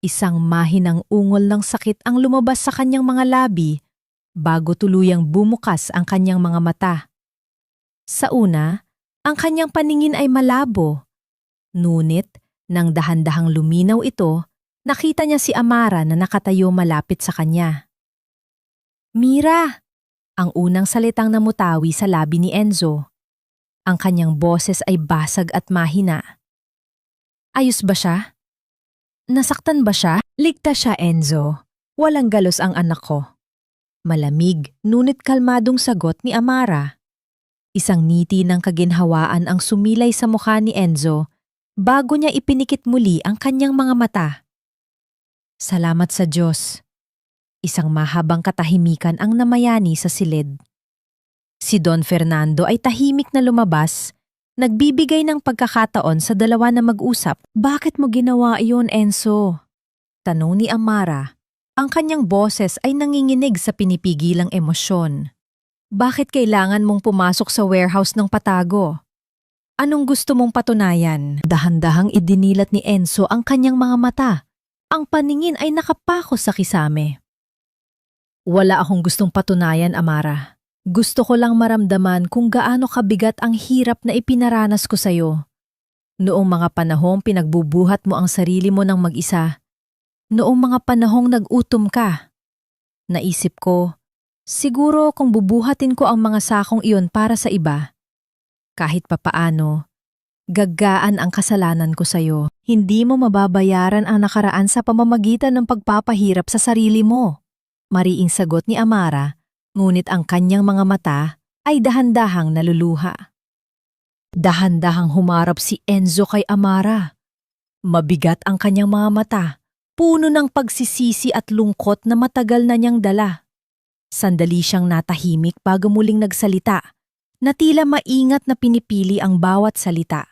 Speaker 1: Isang mahinang ungol ng sakit ang lumabas sa kanyang mga labi bago tuluyang bumukas ang kanyang mga mata. Sa una, ang kanyang paningin ay malabo. Ngunit, nang dahan-dahang luminaw ito, nakita niya si Amara na nakatayo malapit sa kanya. Mira! Ang unang salitang namutawi sa labi ni Enzo. Ang kanyang boses ay basag at mahina. Ayos ba siya? Nasaktan ba siya? Ligtas siya, Enzo. Walang galos ang anak ko. Malamig, ngunit kalmadong sagot ni Amara. Isang ngiti ng kaginhawaan ang sumilay sa mukha ni Enzo bago niya ipinikit muli ang kanyang mga mata. Salamat sa Diyos. Isang mahabang katahimikan ang namayani sa silid. Si Don Fernando ay tahimik na lumabas, nagbibigay ng pagkakataon sa dalawa na mag-usap. Bakit mo ginawa iyon, Enzo? Tanong ni Amara. Ang kanyang boses ay nanginginig sa pinipigilang emosyon. Bakit kailangan mong pumasok sa warehouse ng patago? Anong gusto mong patunayan? Dahan-dahang idinilat ni Enzo ang kanyang mga mata. Ang paningin ay nakapako sa kisame. Wala akong gustong patunayan, Amara. Gusto ko lang maramdaman kung gaano kabigat ang hirap na ipinaranas ko sa'yo. Noong mga panahong pinagbubuhat mo ang sarili mo ng mag-isa. Noong mga panahong nag-utom ka. Naisip ko, siguro kung bubuhatin ko ang mga sakong iyon para sa iba, kahit papaano, gagaan ang kasalanan ko sa'yo. Hindi mo mababayaran ang nakaraan sa pamamagitan ng pagpapahirap sa sarili mo. Mariing sagot ni Amara, ngunit ang kanyang mga mata ay dahan-dahang naluluha. Dahan-dahang humarap si Enzo kay Amara. Mabigat ang kanyang mga mata, puno ng pagsisisi at lungkot na matagal na niyang dala. Sandali siyang natahimik bago muling nagsalita, na tila maingat na pinipili ang bawat salita.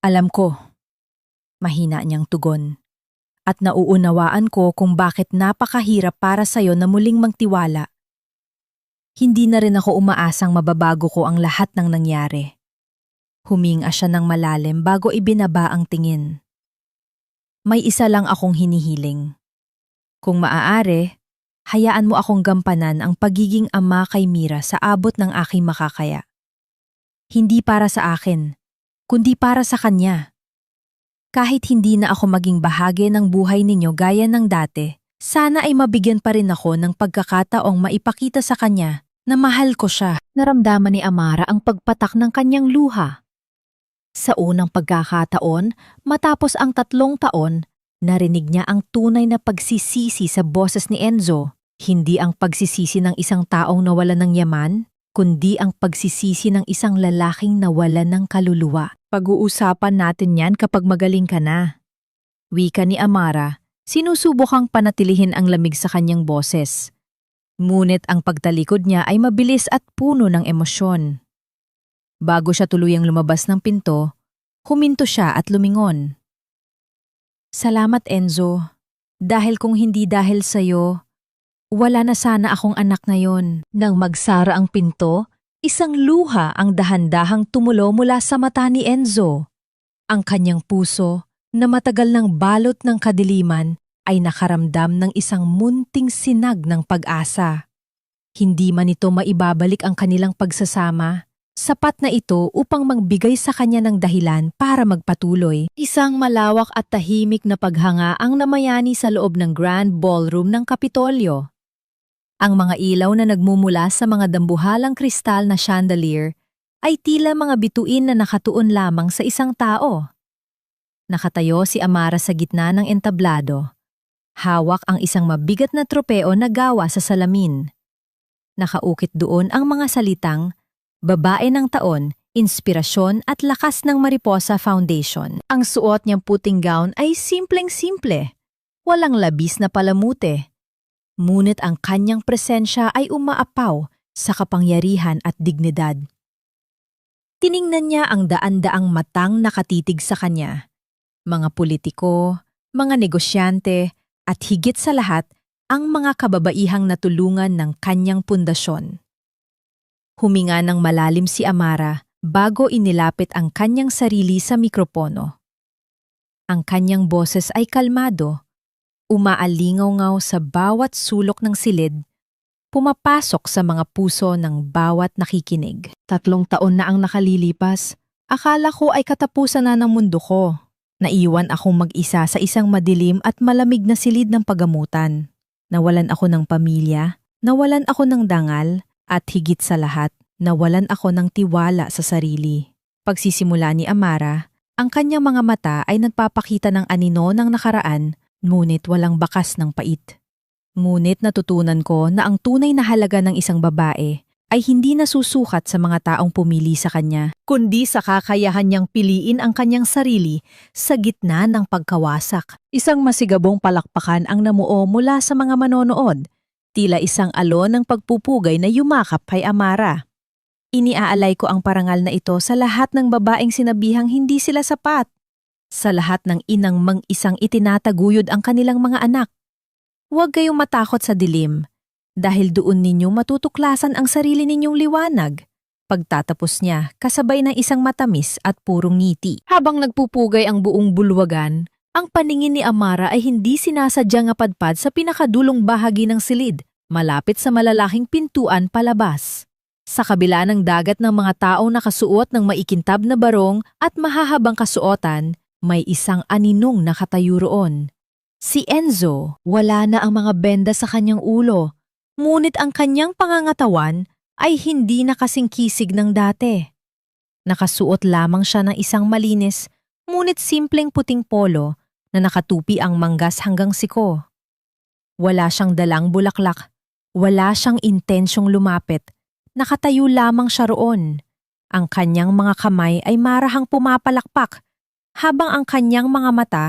Speaker 1: Alam ko, mahina niyang tugon. At nauunawaan ko kung bakit napakahirap para sa'yo na muling magtiwala. Hindi na rin ako umaasang mababago ko ang lahat ng nangyari. Huminga siya ng malalim bago ibinaba ang tingin. May isa lang akong hinihiling. Kung maaari, hayaan mo akong gampanan ang pagiging ama kay Mira sa abot ng aking makakaya. Hindi para sa akin, kundi para sa kanya. Kahit hindi na ako maging bahagi ng buhay ninyo gaya ng dati, sana ay mabigyan pa rin ako ng pagkakataong maipakita sa kanya na mahal ko siya. Naramdaman ni Amara ang pagpatak ng kanyang luha. Sa unang pagkakataon, matapos ang 3 taon, narinig niya ang tunay na pagsisisi sa boses ni Enzo. Hindi ang pagsisisi ng isang taong nawalan ng yaman, kundi ang pagsisisi ng isang lalaking nawalan ng kaluluwa. Pag-uusapan natin yan kapag magaling ka na. Wika ni Amara, sinusubukang panatilihin ang lamig sa kanyang boses. Ngunit ang pagtalikod niya ay mabilis at puno ng emosyon. Bago siya tuluyang lumabas ng pinto, huminto siya at lumingon. Salamat Enzo, dahil kung hindi dahil sa'yo, wala na sana akong anak ngayon. Nang magsara ang pinto, isang luha ang dahan-dahang tumulo mula sa mata ni Enzo. Ang kanyang puso, na matagal ng balot ng kadiliman, ay nakaramdam ng isang munting sinag ng pag-asa. Hindi man ito maibabalik ang kanilang pagsasama, sapat na ito upang magbigay sa kanya ng dahilan para magpatuloy. Isang malawak at tahimik na paghanga ang namayani sa loob ng Grand Ballroom ng Kapitolyo. Ang mga ilaw na nagmumula sa mga dambuhalang kristal na chandelier ay tila mga bituin na nakatuon lamang sa isang tao. Nakatayo si Amara sa gitna ng entablado. Hawak ang isang mabigat na tropeo na gawa sa salamin. Nakaukit doon ang mga salitang, "Babae ng taon, inspirasyon at lakas ng Mariposa Foundation." Ang suot niyang puting gown ay simpleng-simple, walang labis na palamute. Ngunit ang kanyang presensya ay umaapaw sa kapangyarihan at dignidad. Tiningnan niya ang daan-daang matang nakatitig sa kanya. Mga politiko, mga negosyante, at higit sa lahat, ang mga kababaihang natulungan ng kanyang pundasyon. Huminga ng malalim si Amara bago inilapit ang kanyang sarili sa mikropono. Ang kanyang boses ay kalmado, umaalingaw-ngaw sa bawat sulok ng silid, pumapasok sa mga puso ng bawat nakikinig. 3 taon na ang nakalilipas, akala ko ay katapusan na ng mundo ko. Naiwan akong mag-isa sa isang madilim at malamig na silid ng pagamutan. Nawalan ako ng pamilya, nawalan ako ng dangal, at higit sa lahat, nawalan ako ng tiwala sa sarili. Pagsisimula ni Amara, ang kanyang mga mata ay nagpapakita ng anino ng nakaraan, ngunit walang bakas ng pait. Ngunit natutunan ko na ang tunay na halaga ng isang babae ay hindi nasusukat sa mga taong pumili sa kanya, kundi sa kakayahan niyang piliin ang kanyang sarili sa gitna ng pagkawasak. Isang masigabong palakpakan ang namuo mula sa mga manonood, tila isang alon ng pagpupugay na yumakap kay Amara. Iniaalay ko ang parangal na ito sa lahat ng babaeng sinabihang hindi sila sapat, sa lahat ng inang mang-isang itinataguyod ang kanilang mga anak. Huwag kayong matakot sa dilim, dahil doon ninyo matutuklasan ang sarili ninyong liwanag. Pagtatapos niya, kasabay ng isang matamis at purong ngiti. Habang nagpupugay ang buong bulwagan, Ang paningin ni Amara ay hindi sinasadyang apadpad sa pinakadulong bahagi ng silid, malapit sa malalaking pintuan palabas. Sa kabila ng dagat ng mga taong nakasuot ng maikintab na barong at mahahabang kasuotan, may isang aninong nakatayo roon. Si Enzo, wala na ang mga benda sa kanyang ulo, ngunit ang kanyang pangangatawan ay hindi nakasingkisig ng dati. Nakasuot lamang siya ng isang malinis, ngunit simpleng puting polo na nakatupi ang manggas hanggang siko. Wala siyang dalang bulaklak, wala siyang intensyong lumapit. Nakatayo lamang siya roon. Ang kanyang mga kamay ay marahang pumapalakpak, habang ang kanyang mga mata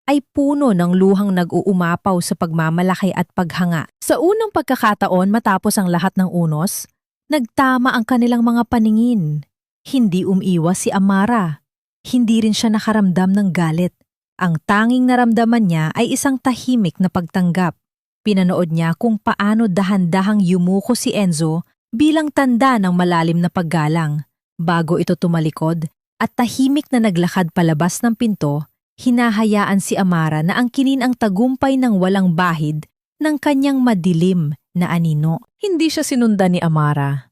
Speaker 1: ay puno ng luhang nag-uumapaw sa pagmamalaki at paghanga. Sa unang pagkakataon matapos ang lahat ng unos, nagtama ang kanilang mga paningin. Hindi umiwas si Amara. Hindi rin siya nakaramdam ng galit. Ang tanging naramdaman niya ay isang tahimik na pagtanggap. Pinanood niya kung paano dahan-dahang yumuko si Enzo bilang tanda ng malalim na paggalang. Bago ito tumalikod at tahimik na naglakad palabas ng pinto, hinahayaan si Amara na angkinin ang tagumpay ng walang bahid ng kanyang madilim na anino. Hindi siya sinundan ni Amara.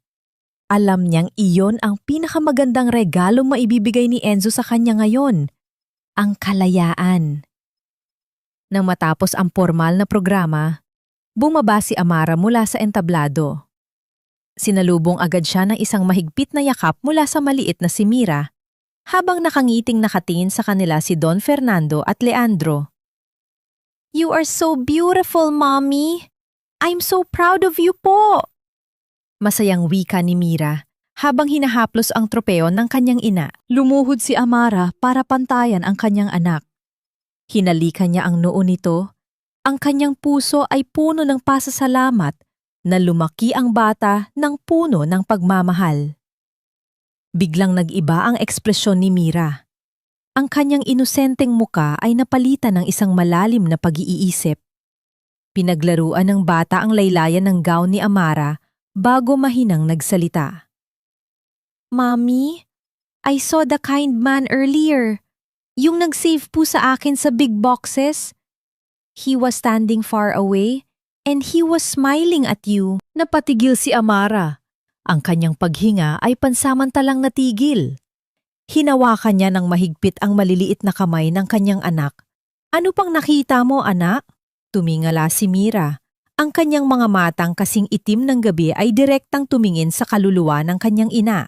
Speaker 1: Alam niyang iyon ang pinakamagandang regalong maibibigay ni Enzo sa kanya ngayon, ang kalayaan. Nang matapos ang formal na programa, bumaba si Amara mula sa entablado. Sinalubong agad siya ng isang mahigpit na yakap mula sa maliit na si Mira, habang nakangiting nakatingin sa kanila si Don Fernando at Leandro. "You are so beautiful, Mommy! I'm so proud of you po!" Masayang wika ni Mira habang hinahaplos ang tropeo ng kanyang ina. Lumuhod si Amara para pantayan ang kanyang anak. Hinalikan niya ang noo nito. Ang kanyang puso ay puno ng pasasalamat na lumaki ang bata ng puno ng pagmamahal. Biglang nag-iba ang ekspresyon ni Mira. Ang kanyang inosenteng muka ay napalitan ng isang malalim na pag-iisip. Pinaglaruan ng bata ang laylayan ng gown ni Amara bago mahinang nagsalita. "Mommy, I saw the kind man earlier. Yung nag-save po sa akin sa big boxes. He was standing far away and he was smiling at you." Napatigil si Amara. Ang kanyang paghinga ay pansamantalang natigil. Hinawakan niya ng mahigpit ang maliliit na kamay ng kanyang anak. "Ano pang nakita mo, anak?" Tumingala si Mira. Ang kanyang mga matang kasing itim ng gabi ay direktang tumingin sa kaluluwa ng kanyang ina.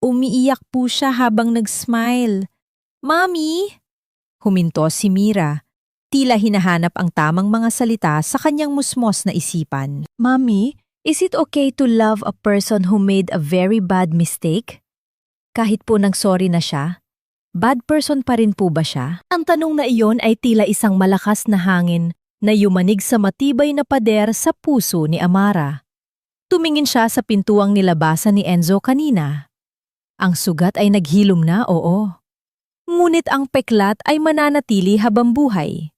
Speaker 1: Umiiyak po siya habang nag-smile. "Mommy!" Huminto si Mira. Tila hinahanap ang tamang mga salita sa kanyang musmos na isipan. "Mommy, is it okay to love a person who made a very bad mistake? Kahit po nag-sorry na siya, bad person pa rin po ba siya?" Ang tanong na iyon ay tila isang malakas na hangin na yumanig sa matibay na pader sa puso ni Amara. Tumingin siya sa pintuang nilabasan ni Enzo kanina. Ang sugat ay naghilom na, oo. Ngunit ang peklat ay mananatili habang buhay.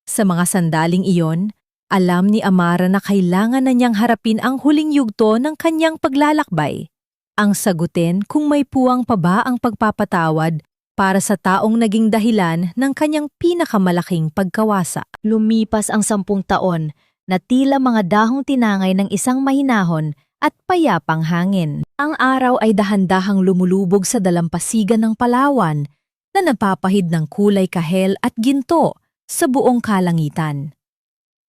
Speaker 1: Sa mga sandaling iyon, alam ni Amara na kailangan na niyang harapin ang huling yugto ng kanyang paglalakbay. Ang sagutin kung may puwang pa ba ang pagpapatawad para sa taong naging dahilan ng kanyang pinakamalaking pagkawasa. Lumipas ang 10 taon na tila mga dahong tinangay ng isang mahinahon at payapang hangin. Ang araw ay dahan-dahang lumulubog sa dalampasigan ng Palawan na napapahid ng kulay kahel at ginto sa buong kalangitan.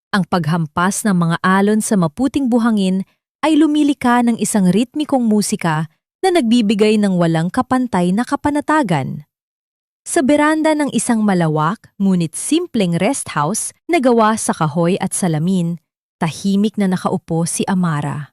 Speaker 1: Ang paghampas ng mga alon sa maputing buhangin ay lumilika ng isang ritmikong musika na nagbibigay ng walang kapantay na kapanatagan. Sa beranda ng isang malawak ngunit simpleng rest house na gawa sa kahoy at salamin, tahimik na nakaupo si Amara.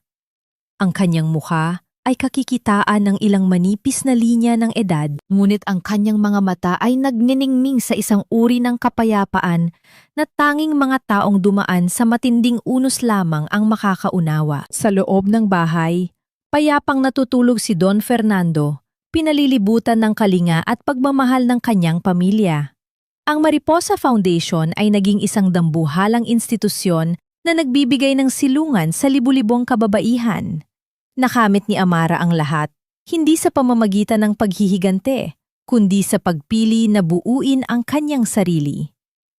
Speaker 1: Ang kanyang mukha ay kakikitaan ng ilang manipis na linya ng edad, ngunit ang kanyang mga mata ay nagniningning sa isang uri ng kapayapaan na tanging mga taong dumaan sa matinding unos lamang ang makakaunawa. Sa loob ng bahay, payapang natutulog si Don Fernando, pinalilibutan ng kalinga at pagmamahal ng kanyang pamilya. Ang Mariposa Foundation ay naging isang dambuhalang institusyon na nagbibigay ng silungan sa libu-libong kababaihan. Nakamit ni Amara ang lahat, hindi sa pamamagitan ng paghihigante, kundi sa pagpili na buuin ang kanyang sarili.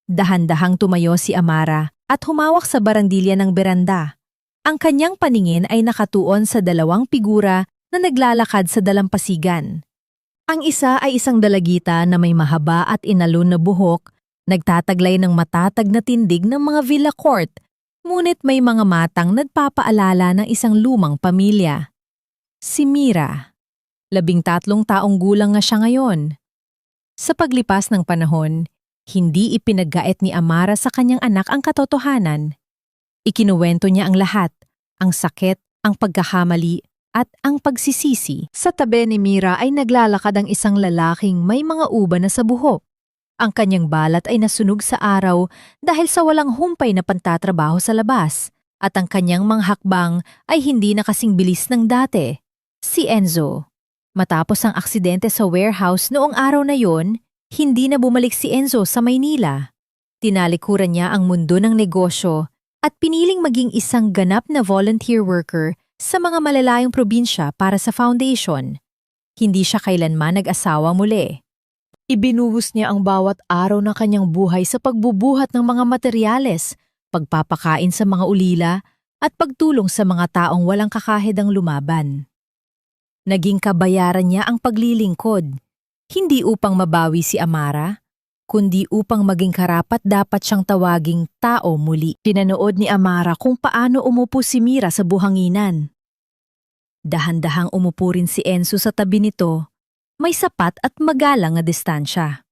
Speaker 1: Dahan-dahang tumayo si Amara at humawak sa barandilya ng beranda. Ang kanyang paningin ay nakatuon sa dalawang figura na naglalakad sa dalampasigan. Ang isa ay isang dalagita na may mahaba at inalon na buhok, nagtataglay ng matatag na tindig ng mga villa court, ngunit may mga matang nagpapaalala ng isang lumang pamilya. Si Mira. 13 taong gulang na siya ngayon. Sa paglipas ng panahon, hindi ipinaggait ni Amara sa kanyang anak ang katotohanan. Ikinuwento niya ang lahat, ang sakit, ang pagkakamali, at ang pagsisisi. Sa tabi ni Mira ay naglalakad ang isang lalaking may mga uban na sa buhok. Ang kanyang balat ay nasunog sa araw dahil sa walang humpay na pantatrabaho sa labas, at ang kanyang mga hakbang ay hindi na kasing bilis ng dati. Si Enzo. Matapos ang aksidente sa warehouse noong araw na yon, hindi na bumalik si Enzo sa Maynila. Tinalikuran niya ang mundo ng negosyo at piniling maging isang ganap na volunteer worker sa mga malalayong probinsya para sa foundation. Hindi siya kailanman nag-asawa muli. Ibinuhos niya ang bawat araw ng kanyang buhay sa pagbubuhat ng mga materyales, pagpapakain sa mga ulila, at pagtulong sa mga taong walang kakahidang lumaban. Naging kabayaran niya ang paglilingkod, hindi upang mabawi si Amara, kundi upang maging karapat-dapat siyang tawaging tao muli. Pinanood ni Amara kung paano umupo si Mira sa buhanginan. Dahan-dahang umupo rin si Enzo sa tabi nito, may sapat at magalang na distansya.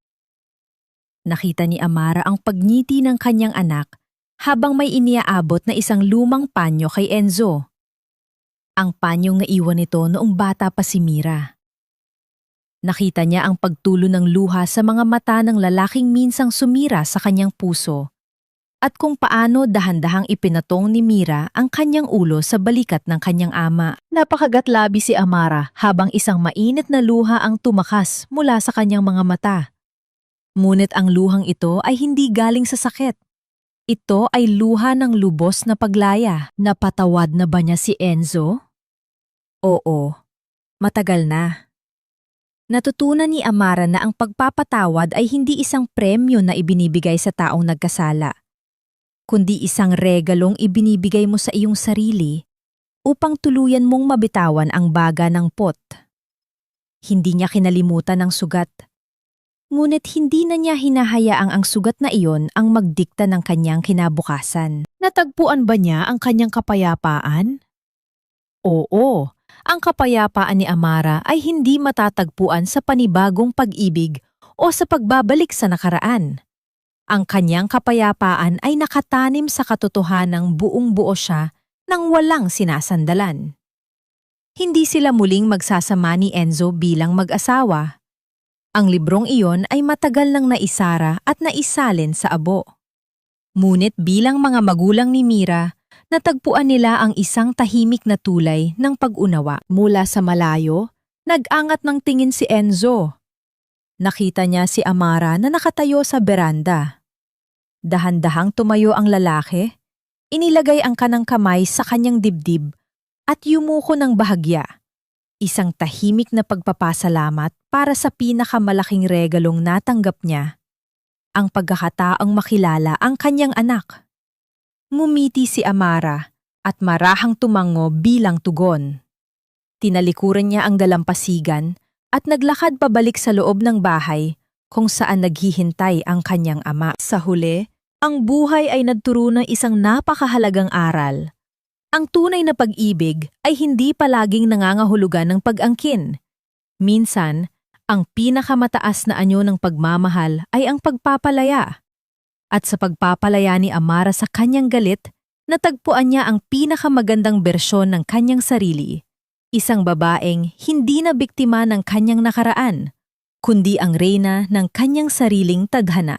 Speaker 1: Nakita ni Amara ang pagngiti ng kanyang anak habang may iniaabot na isang lumang panyo kay Enzo. Ang panyong naiwan nito noong bata pa si Mira. Nakita niya ang pagtulo ng luha sa mga mata ng lalaking minsang sumira sa kanyang puso at kung paano dahan-dahang ipinatong ni Mira ang kanyang ulo sa balikat ng kanyang ama. Napakagatlabi si Amara habang isang mainit na luha ang tumakas mula sa kanyang mga mata. Ngunit ang luhang ito ay hindi galing sa sakit. Ito ay luha ng lubos na paglaya. Napatawad na ba niya si Enzo? Oo, matagal na. Natutunan ni Amara na ang pagpapatawad ay hindi isang premyo na ibinibigay sa taong nagkasala, kundi isang regalong ibinibigay mo sa iyong sarili upang tuluyan mong mabitawan ang baga ng pot. Hindi niya kinalimutan ang sugat, ngunit hindi na niya hinahayaang ang sugat na iyon ang magdikta ng kanyang kinabukasan. Natagpuan ba niya ang kanyang kapayapaan? Oo. Ang kapayapaan ni Amara ay hindi matatagpuan sa panibagong pag-ibig o sa pagbabalik sa nakaraan. Ang kanyang kapayapaan ay nakatanim sa katotohanang buong-buo siya nang walang sinasandalan. Hindi sila muling magsasama ni Enzo bilang mag-asawa. Ang librong iyon ay matagal nang naisara at naisalin sa abo. Ngunit bilang mga magulang ni Mira, natagpuan nila ang isang tahimik na tulay ng pag-unawa. Mula sa malayo, nag-angat ng tingin si Enzo. Nakita niya si Amara na nakatayo sa beranda. Dahan-dahang tumayo ang lalaki, inilagay ang kanang kamay sa kanyang dibdib at yumuko ng bahagya. Isang tahimik na pagpapasalamat para sa pinakamalaking regalong natanggap niya, ang pagkakataong makilala ang kanyang anak. Ngumiti si Amara at marahang tumango bilang tugon. Tinalikuran niya ang dalampasigan at naglakad pabalik sa loob ng bahay kung saan naghihintay ang kanyang ama. Sa huli, ang buhay ay nagturo ng isang napakahalagang aral. Ang tunay na pag-ibig ay hindi palaging nangangahulugan ng pag-angkin. Minsan, ang pinakamataas na anyo ng pagmamahal ay ang pagpapalaya. At sa pagpapalaya ni Amara sa kanyang galit, natagpuan niya ang pinakamagandang bersyon ng kanyang sarili. Isang babaeng hindi na biktima ng kanyang nakaraan, kundi ang reyna ng kanyang sariling tadhana.